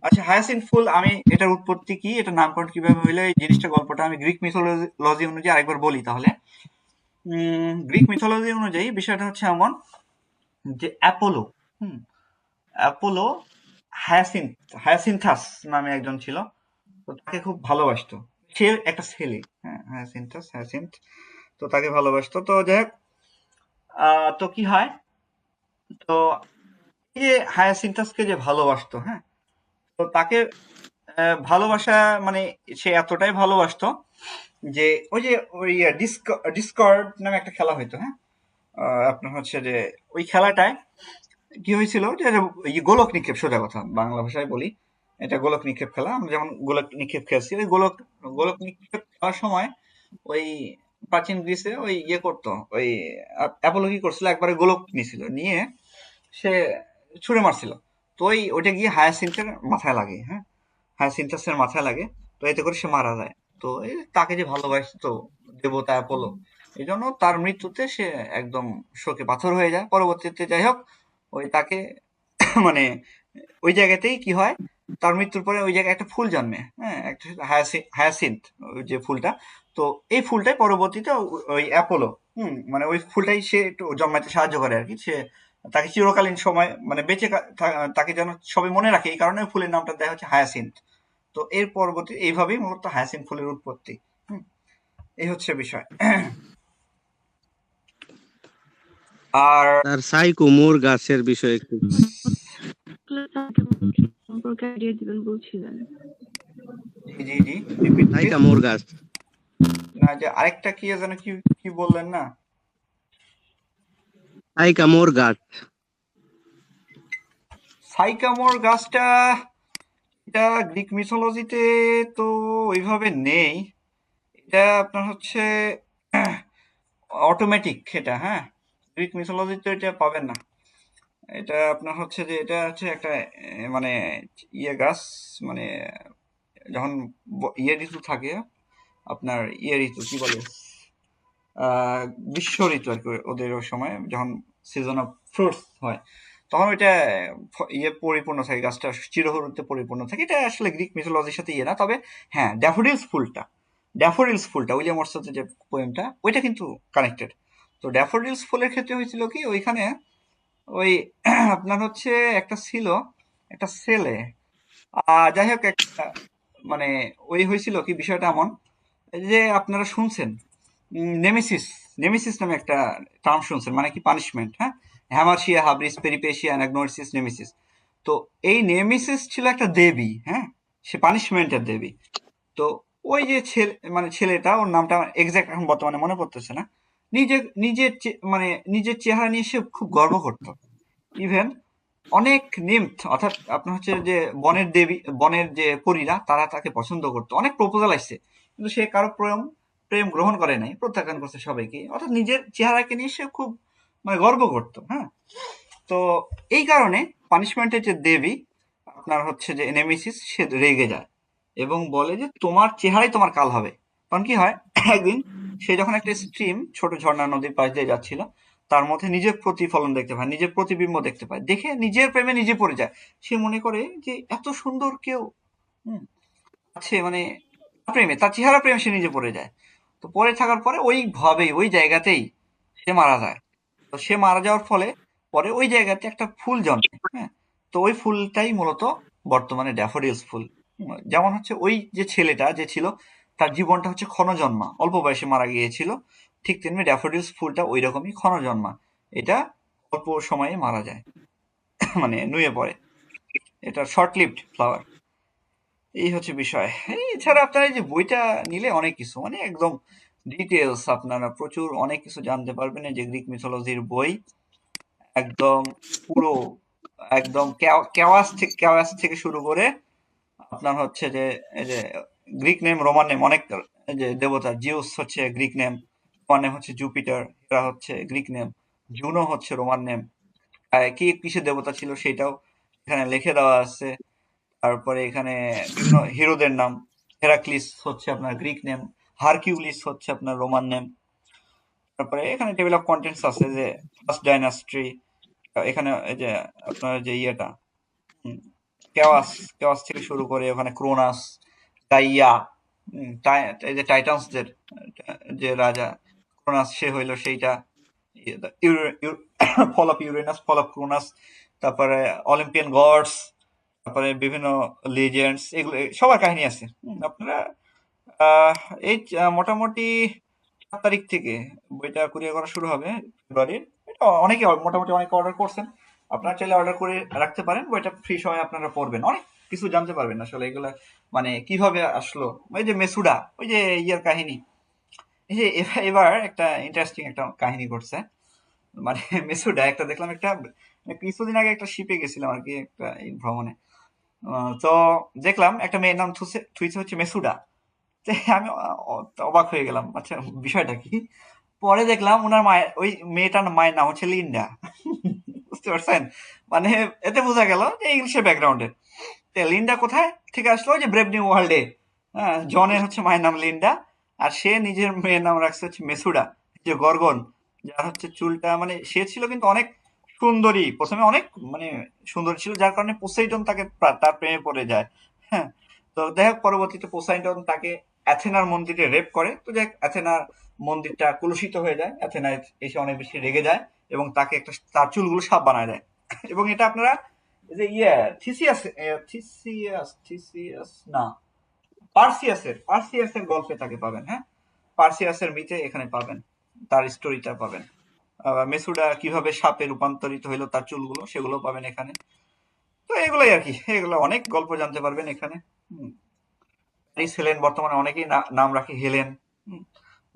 আচ্ছা, হায়াসিন্থ ফুল, আমি এটার উৎপত্তি কি, এটা নামকরণ কিভাবে হইলো, এই জিনিসটা গল্পটা আমি গ্রিক মিথোলজি অনুযায়ী আরেকবার বলি তাহলে। গ্রিক মিথোলজি অনুযায়ী বিষয়টা হচ্ছে এমন যে অ্যাপোলো, হুম অ্যাপোলো হায়াসিন্থাস নামে একজন ছিল, তো তাকে খুব ভালোবাসতো। সে একটা ছেলে, হ্যাঁ, হায়াসিন্থ, তো তাকে ভালোবাসতো। তো যাই হোক, তো কি হয়, তো এই যে হায়াসিন্থাসকে যে ভালোবাসতো, হ্যাঁ, তো তাকে ভালোবাসা মানে সে এতটাই ভালোবাসতো যে ওই যে ওই ডিসকর্ড নামে একটা খেলা হইতো, হ্যাঁ, আপনার হচ্ছে যে ওই খেলাটায় কি হয়েছিল যে এই গোলক নিক্ষেপ, সোজা কথা বাংলা ভাষায় বলি, এটা গোলক নিক্ষেপ খেলা। আমরা যেমন গোলক নিক্ষেপ খেলছি, ওই গোলক নিক্ষেপ খেলার সময় ওই প্রাচীন গ্রিসে ওই ইয়ে করতো, ওই অ্যাপোলো কি করছিল, একবারে গোলক নিছিল, নিয়ে সে ছুঁড়ে মারছিল। তো ওইটা গিয়ে হায়াসিন্থের মাথায় লাগে, হ্যাঁ, হায়াসিন্থাসের মাথায় লাগে। তো এতে করে সে মারা যায়। তো এই তাকে যে ভালোবাসতো দেবতা অ্যাপোলো, এই জন্য তার মৃত্যুতে সে একদম শোকে পাথর হয়ে যায়। পরবর্তীতে যাই হোক, ওই তাকে মানে ওই জায়গাতেই কি হয়, তার মৃত্যুর পরে ওই জায়গায় একটা ফুল জন্মে, হ্যাঁ, একটা হায়াসিন্থ, ওই যে ফুলটা। তো এই ফুলটাই পরবর্তীতে ওই অ্যাপোলো, মানে ওই ফুলটাই সে একটু জন্মাতে সাহায্য করে আর কি। সে তাকে চিরকালীন সময় মানে বেঁচে তাকে যেন সবাই মনে রাখে, এই কারণে ওই ফুলের নামটা দেওয়া হচ্ছে হায়াসিন্থ। তো এর পরবর্তী এইভাবেই মূলত হায়াসিন্থ ফুলের উৎপত্তি। হুম, এই হচ্ছে বিষয়। আর তার সাইকোমোর গাছের বিষয়ে একটু সম্পর্কে আইডিয়া দিবেন বলছিলেন। জি জি জি, রিপিট প্লিজ। সাইকামোর গাছ। না, যে আরেকটা কি যেন, কি কি বললেন না? সাইকামোর গাছ। সাইকামোর গাছটা, এটা গ্রিক মিথোলজিতে তো ওইভাবে নেই। এটা আপনার হচ্ছে অটোমেটিক, এটা, হ্যাঁ, গ্রিক মিথোলজিতে এটা পাবেন না। এটা আপনার হচ্ছে যে এটা হচ্ছে একটা মানে ইয়ে গাছ, মানে যখন ইয়ে ঋতু থাকে, আপনার ইয়ে ঋতু কি বলে, গ্রীষ্ম ঋতু আর কি, ওদের ওই সময় যখন সিজন অফ ফ্রুটস হয়, তখন ওইটা ইয়ে পরিপূর্ণ থাকে, গাছটা চিরহরিতে পরিপূর্ণ থাকে। এটা আসলে গ্রিক মিথোলজির সাথে ইয়ে না, তবে হ্যাঁ, ড্যাফোডিলস ফুলটা উইলিয়াম ওয়ার্ডসওয়ার্থের যে পোয়েমটা, ওইটা কিন্তু কানেক্টেড। তো ড্যাফোডিলস ফুলের ক্ষেত্রে হয়েছিল কি, ওইখানে ওই আপনার হচ্ছে একটা ছিল, একটা ছেলে, যাই হোক একটা মানে ওই হয়েছিল কি, বিষয়টা এমন যে আপনারা শুনছেন নেমেসিস, নেমেসিস নামে একটা টার্ম শুনছেন, মানে কি পানিশমেন্ট, হ্যাঁ, হ্যামার্শিয়া, হাবরিস, পেরিপেশিয়া, অ্যানাগনোরিসিস, নেমেসিস। তো এই নেমেসিস ছিল একটা দেবী, হ্যাঁ, সে পানিশমেন্টের দেবী। তো ওই যে ছেলে, মানে ছেলেটা, ওর নামটা এক্সাক্ট এখন বর্তমানে মনে পড়তেছে না, মানে নিজের চেহারা নিয়ে সে খুব গর্ব করতো। ইভেন অনেক নিমথ, অর্থাৎ আপনার হচ্ছে যে বনের দেবী, বনের যে পরীরা, তারা তাকে পছন্দ করতো। অনেক প্রপোজাল আসছে, কিন্তু সে কারো প্রেম গ্রহণ করে নাই, প্রত্যাখ্যান করছে সবাইকে। অর্থাৎ নিজের চেহারাকে নিয়ে সে খুব মানে গর্ব করতো, হ্যাঁ। তো এই কারণে পানিশমেন্টের যে দেবী, আপনার হচ্ছে যে নেমেসিস, সে রেগে যায় এবং বলে যে তোমার চেহারাই তোমার কাল হবে। তখন কি হয়, একদিন সে যখন একটা স্ট্রিম, ছোট ঝর্ণা নদীর পাশ দিয়ে যাচ্ছিল, তার মধ্যে নিজের প্রতিফলন দেখতে পায়, নিজের প্রতিবিম্ব দেখতে পায়, দেখে নিজের প্রেমে নিজে পড়ে যায়। সে মনে করে যে এত সুন্দর কেউ আছে, মানে প্রেমে, তার চেহারা প্রেমে সে নিজে পড়ে যায়। তো পড়ে থাকার পরে ওইভাবেই ওই জায়গাতেই সে মারা যায়। তো সে মারা যাওয়ার ফলে পরে ওই জায়গাতে একটা ফুল জন্মে, হ্যাঁ। তো ওই ফুলটাই মূলত বর্তমানে ড্যাফোডিলস ফুল। যেমন হচ্ছে ওই যে ছেলেটা যে ছিল, তার জীবনটা হচ্ছে ক্ষণজন্মা, অল্প বয়সে মারা গিয়েছিল, ঠিক তেমনি ড্যাফোডিলস ফুলটা ওই রকমই ক্ষণজন্মা। এটা অল্প সময়ে মারা যায়, মানে নুয়ে পড়ে। এটা শর্ট লিভড ফ্লাওয়ার। এই হচ্ছে বিষয়। এছাড়া আপনারা এই যে বইটা নিলে অনেক কিছু, মানে একদম ডিটেলস আপনারা প্রচুর অনেক কিছু জানতে পারবেন। এই যে গ্রিক মিথোলজির বই, একদম পুরো, একদম কেওয়াস থেকে শুরু করে আপনার হচ্ছে যে এই যে গ্রিক নেম, রোমান নেম, অনেক, এই যে দেবতা জিউস হচ্ছে গ্রিক নেম, রোমান নেম হচ্ছে জুপিটার, হেরা হচ্ছে গ্রিক নেম, জুনো হচ্ছে রোমান নেম, কি কিসের দেবতা ছিল সেটাও এখানে লিখে দেওয়া আছে। তারপরে এখানে বিভিন্ন হিরোদের নাম, হেরাক্লিস হচ্ছে আপনার গ্রিক নেম, হারকিউলিস হচ্ছে আপনার রোমান নেম। তারপরে এখানে টেবিল অফ কন্টেন্টস আছে যে ফার্স্ট ডাইনাস্ট্রি, এখানে এই যে আপনার যে ইয়েটা কেওয়াস কেওয়াস থেকে শুরু করে ওখানে ক্রোনাস, গাইয়া, এই যে টাইটান্সদের যে রাজা ক্রোনাস সে হইলো সেইটা, fall of Uranus, fall of Cronus, তারপরে অলিম্পিয়ান গডস, তারপরে বিভিন্ন লিজেন্ডস, এগুলো সবার কাহিনী আছে। আপনারা আহ, এই মোটামুটি 7 তারিখ থেকে বইটা কুরিয়ার করা শুরু হবে, ফেব্রুয়ারির। এটা অনেকে মোটামুটি অনেকে অর্ডার করছেন, আপনারা চাইলে অর্ডার করে রাখতে পারেন। বইটা ফ্রি সময় আপনারা পড়বেন, অনেক কিছু জানতে পারবেন আসলে এগুলা, মানে কিভাবে আসলো, ওই যে মেসুডা, ওই যে ইয়ার কাহিনী। এই যে এবার একটা ইন্টারেস্টিং একটা কাহিনী ঘটছে, মানে মেসুডা একটা দেখলাম, একটা মানে কিছুদিন আগে একটা শিপে গেছিলাম আর কি, একটা এই ভ্রমণে। তো দেখলাম একটা মেয়ের নাম থুইছে হচ্ছে মেসুডা। তো আমি অবাক হয়ে গেলাম, আচ্ছা বিষয়টা কি। পরে দেখলাম ওনার মায়ের, ওই মেয়েটার মায়ের নাম হচ্ছে লিন্ডা। বুঝতে পারছেন, মানে এতে বোঝা গেল যে ইংলিশের ব্যাকগ্রাউন্ডে। লিন্ডা কোথায় থেকে আসলো, ওই যে ব্রেভ নিউ ওয়ার্ল্ডে। হ্যাঁ, জনের হচ্ছে মায়ের নাম লিন্ডা, আর সে নিজের মেয়ের নাম রাখছে হচ্ছে মেসুডা, যে গর্গন, যার হচ্ছে চুলটা, মানে সে ছিল কিন্তু অনেক সুন্দরী, প্রথমে অনেক মানে সুন্দরী ছিল, যার কারণে পোসাইডন তাকে তার প্রেমে পড়ে যায়। হ্যাঁ, তো যাই হোক পরবর্তীতে পোসাইডন তাকে অ্যাথেনার মন্দিরে রেপ করে। তো যাই হোক, অ্যাথেনার মন্দিরটা কলুষিত হয়ে যায়, অ্যাথেনা এসে অনেক বেশি রেগে যায় এবং তাকে একটা, তার চুলগুলো সাপ বানায় দেয়। এবং এটা আপনারা এই যে ইয়ে থিসিয়াস না, পার্সিয়াসের গল্পে তাকে পাবেন। হ্যাঁ, পার্সিয়াসের মিথে এখানে পাবেন, তার স্টোরিটা পাবেন। মেসুডা কিভাবে সাপে রূপান্তরিত হইলো, তার চুলগুলো, সেগুলো পাবেন এখানে। তো এগুলোই আর কি, এগুলো অনেক গল্প জানতে পারবেন এখানে। প্যারিস হেলেন, বর্তমানে অনেকেই নাম রাখে হেলেন,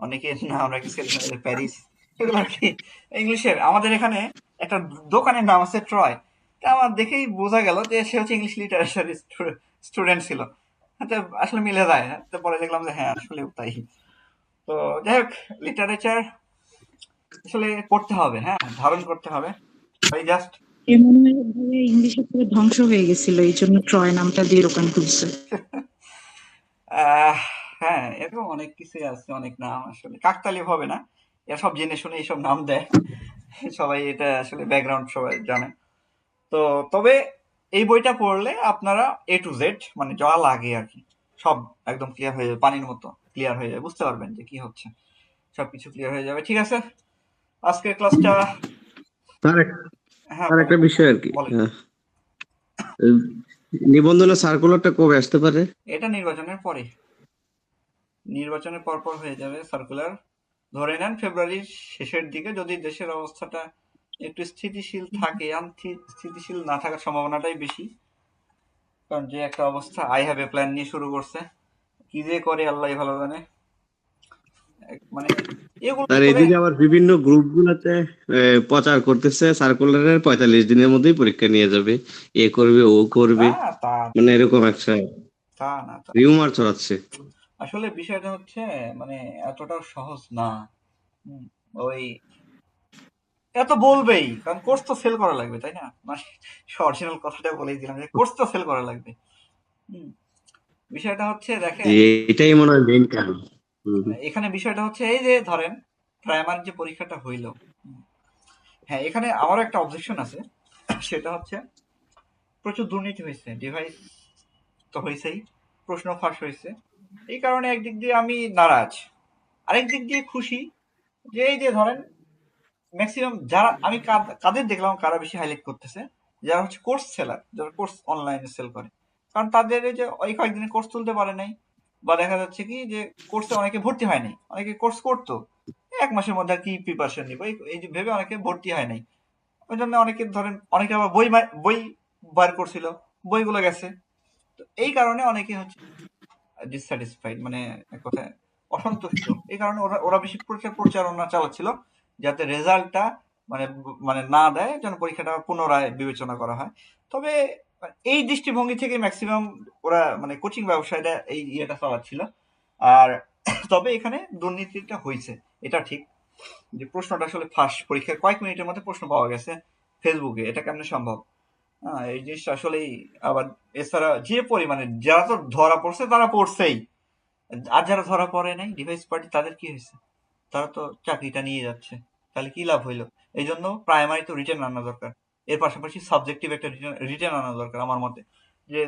অনেকে নাম রাখে প্যারিস, এগুলো আর কি ইংলিশের। আমাদের এখানে একটা দোকানের নাম আছে ট্রয়, তা আমার দেখেই বোঝা গেল যে সে হচ্ছে ইংলিশ লিটারেচার স্টুডেন্ট ছিল। তো আসলে মিলে যায়, তো পরে দেখলাম যে হ্যাঁ আসলে তাই। তো যাই হোক, লিটারেচার আসলে করতে হবে, হ্যাঁ ধারণ করতে হবে, ওই জাস্ট এ মনে হয় ভাবে ইংলিশে পুরো ধ্বংস হয়ে গেছিল, এই জন্য ট্রয় নামটা দিয়ে দোকান খুলছে। হ্যাঁ, এরকম অনেক কিছুই আছে, অনেক নাম আসলে কাকতালীয় হবে না, এরা সব জেনে শুনে এইসব নাম দেয়। সবাই এটা আসলে ব্যাকগ্রাউন্ড সবাই জানে। তো তবে এই বইটা পড়লে আপনারা এ টু জেড মানে যা লাগে আর কি সব একদম ক্লিয়ার হয়ে যাবে, পানির মতো ক্লিয়ার হয়ে যাবে, বুঝতে পারবেন যে কি হচ্ছে, সবকিছু ক্লিয়ার হয়ে যাবে। ঠিক আছে, আজকের ক্লাসটা, তার হ্যাঁ আর একটা বলেন বিষয় আর কি, বলেন। এই নিবন্ধনের সার্কুলারটা কবে আসতে পারে? এটা নির্বাচনের পরে, নির্বাচনের পর পর হয়ে যাবে সার্কুলার। ধরে নেন ফেব্রুয়ারির শেষের দিকে, যদি দেশের অবস্থাটা একটু স্থিতিশীল থাকে, স্থিতিশীল না থাকার সম্ভাবনাটাই বেশি, কারণ যে একটা অবস্থা আই হ্যাভ এ প্ল্যান নিয়ে শুরু করছে, কি যে করে আল্লাহ ভালো জানে। মানে এগুলো আর করে এদিকে আবার বিভিন্ন গ্রুপ গুলাতে প্রচার করতেছে সার্কুলারের 45 দিনের মধ্যেই পরীক্ষা নিয়ে যাবে, এ করবে ও করবে, না, তা মানে এরকম একটা তা না, তা রিউমার ছড়াচ্ছে। আসলে বিষয়টা হচ্ছে মানে এতটাও সহজ না। হুম, ওই এত বলবেই, কারণ কোর্স তো ফেল করা লাগবে, তাই না? মানে অরিজিনাল কথাটা বলেই দিলাম যে কোর্স তো ফেল করা লাগবে। হুম, বিষয়টা হচ্ছে দেখেন, এটাই মনে হয় মেইন কারণ। এখানে বিষয়টা হচ্ছে এই যে ধরেন প্রাইমারি যে পরীক্ষাটা হইলো, হ্যাঁ এখানে আমারও একটা অবজেকশন আছে, সেটা হচ্ছে প্রচুর দুর্নীতি হয়েছে, ডিভাইস তো হয়েছেই, প্রশ্ন ফাঁস হয়েছে। এই কারণে একদিক দিয়ে আমি নারাজ, আরেক দিক দিয়ে খুশি যে এই যে ধরেন ম্যাক্সিমাম যারা আমি কাদের দেখলাম কারা বেশি হাইলাইট করতেছে, যারা হচ্ছে কোর্স সেলার, যারা কোর্স অনলাইনে সেল করে। কারণ তাদের এই যে ওই কয়েকদিনে কোর্স তুলতে পারে নাই, বা দেখা যাচ্ছে কি যে কোর্সে অনেকে ভর্তি হয় নাই, অনেকে কোর্স করতো 1 মাসের মধ্যে আর কি প্রিপারেশন নিবো এই যে ভেবে অনেকে ভর্তি হয় নাই। ওই জন্য অনেকে ধরেন, অনেকে আবার বই বার করছিল, বইগুলো গেছে। তো এই কারণে অনেকে হচ্ছে ডিসস্যাটিসফাইড, মানে এক কথায় অসন্তুষ্ট। এই কারণে ওরা ওরা বেশি প্রচারণা চালাচ্ছিল যাতে রেজাল্টটা মানে মানে না দেয়, যেন পরীক্ষাটা পুনরায় বিবেচনা করা হয়। তবে এই দৃষ্টিভঙ্গি থেকে ম্যাক্সিমাম ওরা মানে কোচিং ব্যবসায়ীরা এই ইয়েটা চালাচ্ছিল। আর তবে এখানে দুর্নীতিটা হয়েছে, এটা ঠিক, যে প্রশ্নটা আসলে ফাঁস, পরীক্ষার কয়েক মিনিটের মধ্যে প্রশ্ন পাওয়া গেছে ফেসবুকে, এটা কেমনে সম্ভব? এই জিনিসটা আসলেই আবার, এছাড়া যে পরিমাণে যারা তো ধরা পড়ছে তারা পড়ছেই, আর যারা ধরা পড়ে নাই ডিভাইস পার্টি, তাদের কি হয়েছে? তারা তো চাকরিটা নিয়ে যাচ্ছে, তাহলে কি লাভ হইলো? এই জন্য প্রাইমারি তো রিটেন আনা দরকার, এর পাশাপাশি সাবজেক্টিভ একটা রিটেন আনা দরকার আমার মতে। যে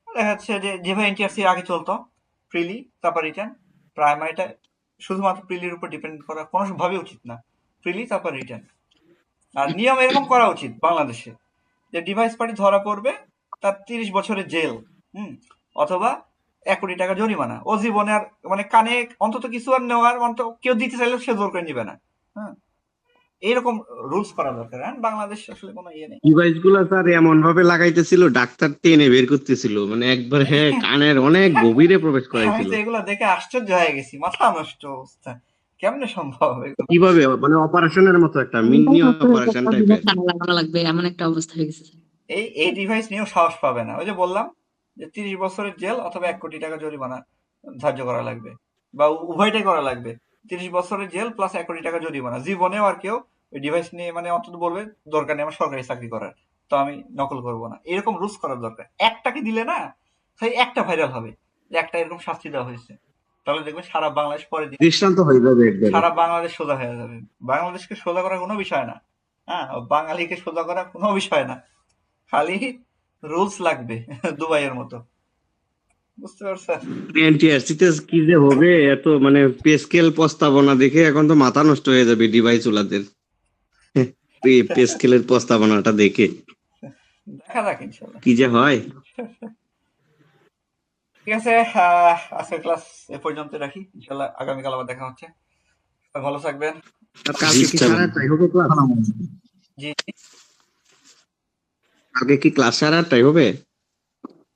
দেখা যাচ্ছে যে যেভাবে এনটিআরসি আগে চলতো, প্রিলি তারপর রিটেন, প্রাইমারিটা শুধুমাত্র প্রিলির উপর ডিপেন্ড করা কোনোভাবে উচিত না, প্রিলি তারপর রিটেন। আর নিয়ম এরকম করা উচিত বাংলাদেশে যে ডিভাইস পার্টি ধরা পড়বে, তার 30 বছরের জেল, অথবা 1 কোটি টাকা জরিমানা, ও জীবনে আর মানে কানে অন্তত কিছু আর নেওয়ার অন্তত কেউ দিতে চাইলে সে জোর করে নিবে না। হ্যাঁ, এইরকম রুলস করা দরকার। হ্যাঁ, বাংলাদেশ আসলে কোনো ইয়ে নেই। ডিভাইস গুলা স্যার এমন ভাবে লাগাইতেছিল, ডাক্তার টেনে বের করতেছিল, মানে একবার কানের অনেক গভীরে প্রবেশ আমি করাইছিল। তো এগুলো দেখে আশ্চর্য হয়ে গেছি, মাথা নষ্ট অবস্থা, কেমনে সম্ভব এগুলো? কিভাবে মানে অপারেশনের মতো একটা মিনি অপারেশন টাইপের। টাকা লাগানো লাগবে এমন একটা অবস্থা হয়ে গেছে। এই ডিভাইস নিয়েও সাহস পাবে না। ওই যে বললাম যে 30 বছরের জেল অথবা 1 কোটি টাকা জরিমানা ধার্য করা লাগবে, বা উভয়টাই করা লাগবে। 30 বছরের জেল প্লাস 1 কোটি টাকা জরিমানা। জীবনেও আর কেউ ওই ডিভাইস নিয়ে মানে অন্তত বলবে দরকার নেই আমার সরকারি চাকরি করার, তো আমি নকল করব না, এরকম রুলস করার দরকার। একটাকে দিলে না, সেই একটা ভাইরাল হবে যে একটা এরকম শাস্তি দেওয়া হয়েছে, তাহলে দেখবে সারা বাংলাদেশ পরে দিন দৃষ্টান্ত হয়ে যাবে একবারে। সারা বাংলাদেশ সোজা হয়ে যাবে। বাংলাদেশকে সোজা করা কোনো বিষয় না, হ্যাঁ, বাঙালিকে সোজা করা কোনো বিষয় না, খালি রুলস লাগবে দুবাইয়ের মতো। বুঝতে পারছেন? এনটিআরসি তে কি যে হবে, এত মানে পে স্কেল প্রস্তাবনা দেখে এখন তো মাথা নষ্ট হয়ে যাবে ডিভাইস ওলাদের। পে স্কেলের প্রস্তাবনাটা দেখে দেখা যাক ইনশাল্লাহ কি যে হয়। ঠিক আছে, আজকের ক্লাস এ পর্যন্ত রাখি, ইনশাল্লাহ আগামীকাল আবার দেখা হচ্ছে। সবাই ভালো থাকবেন। আর কালকে কি 8:30 হবে ক্লাস? জি জি। কালকে কি ক্লাস 8:30 হবে?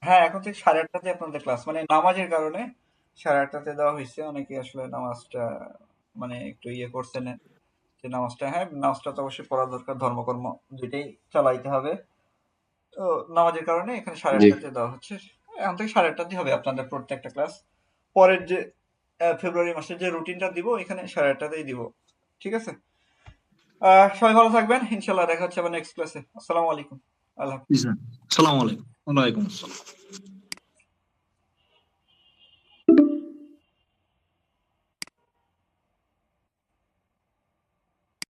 হ্যাঁ, এখন থেকে 8:30 আপনাদের ক্লাস, মানে নামাজের কারণে 8:30 দেওয়া হয়েছে। অনেকে আসলে নামাজটা মানে একটু ইয়ে করছে না, যে নামাজটা, হ্যাঁ নামাজটা তো অবশ্যই পড়া দরকার, ধর্মকর্ম দুইটাই চালাইতে হবে। তো নামাজের কারণে এখানে 8:30 দেওয়া হচ্ছে। এখন থেকে 8:30 হবে আপনাদের প্রত্যেকটা ক্লাস। পরের যে ফেব্রুয়ারি মাসের যে রুটিনটা দিব, এখানে 8:30 দিব। ঠিক আছে, সবাই ভালো থাকবেন, ইনশাল্লাহ দেখা হচ্ছে আবার নেক্সট ক্লাসে। আসসালামু আলাইকুম, আল্লাহ হাফেজ। জি স্যার, আসসালামু আলাইকুম। ওয়ালাইকুম আসসালাম।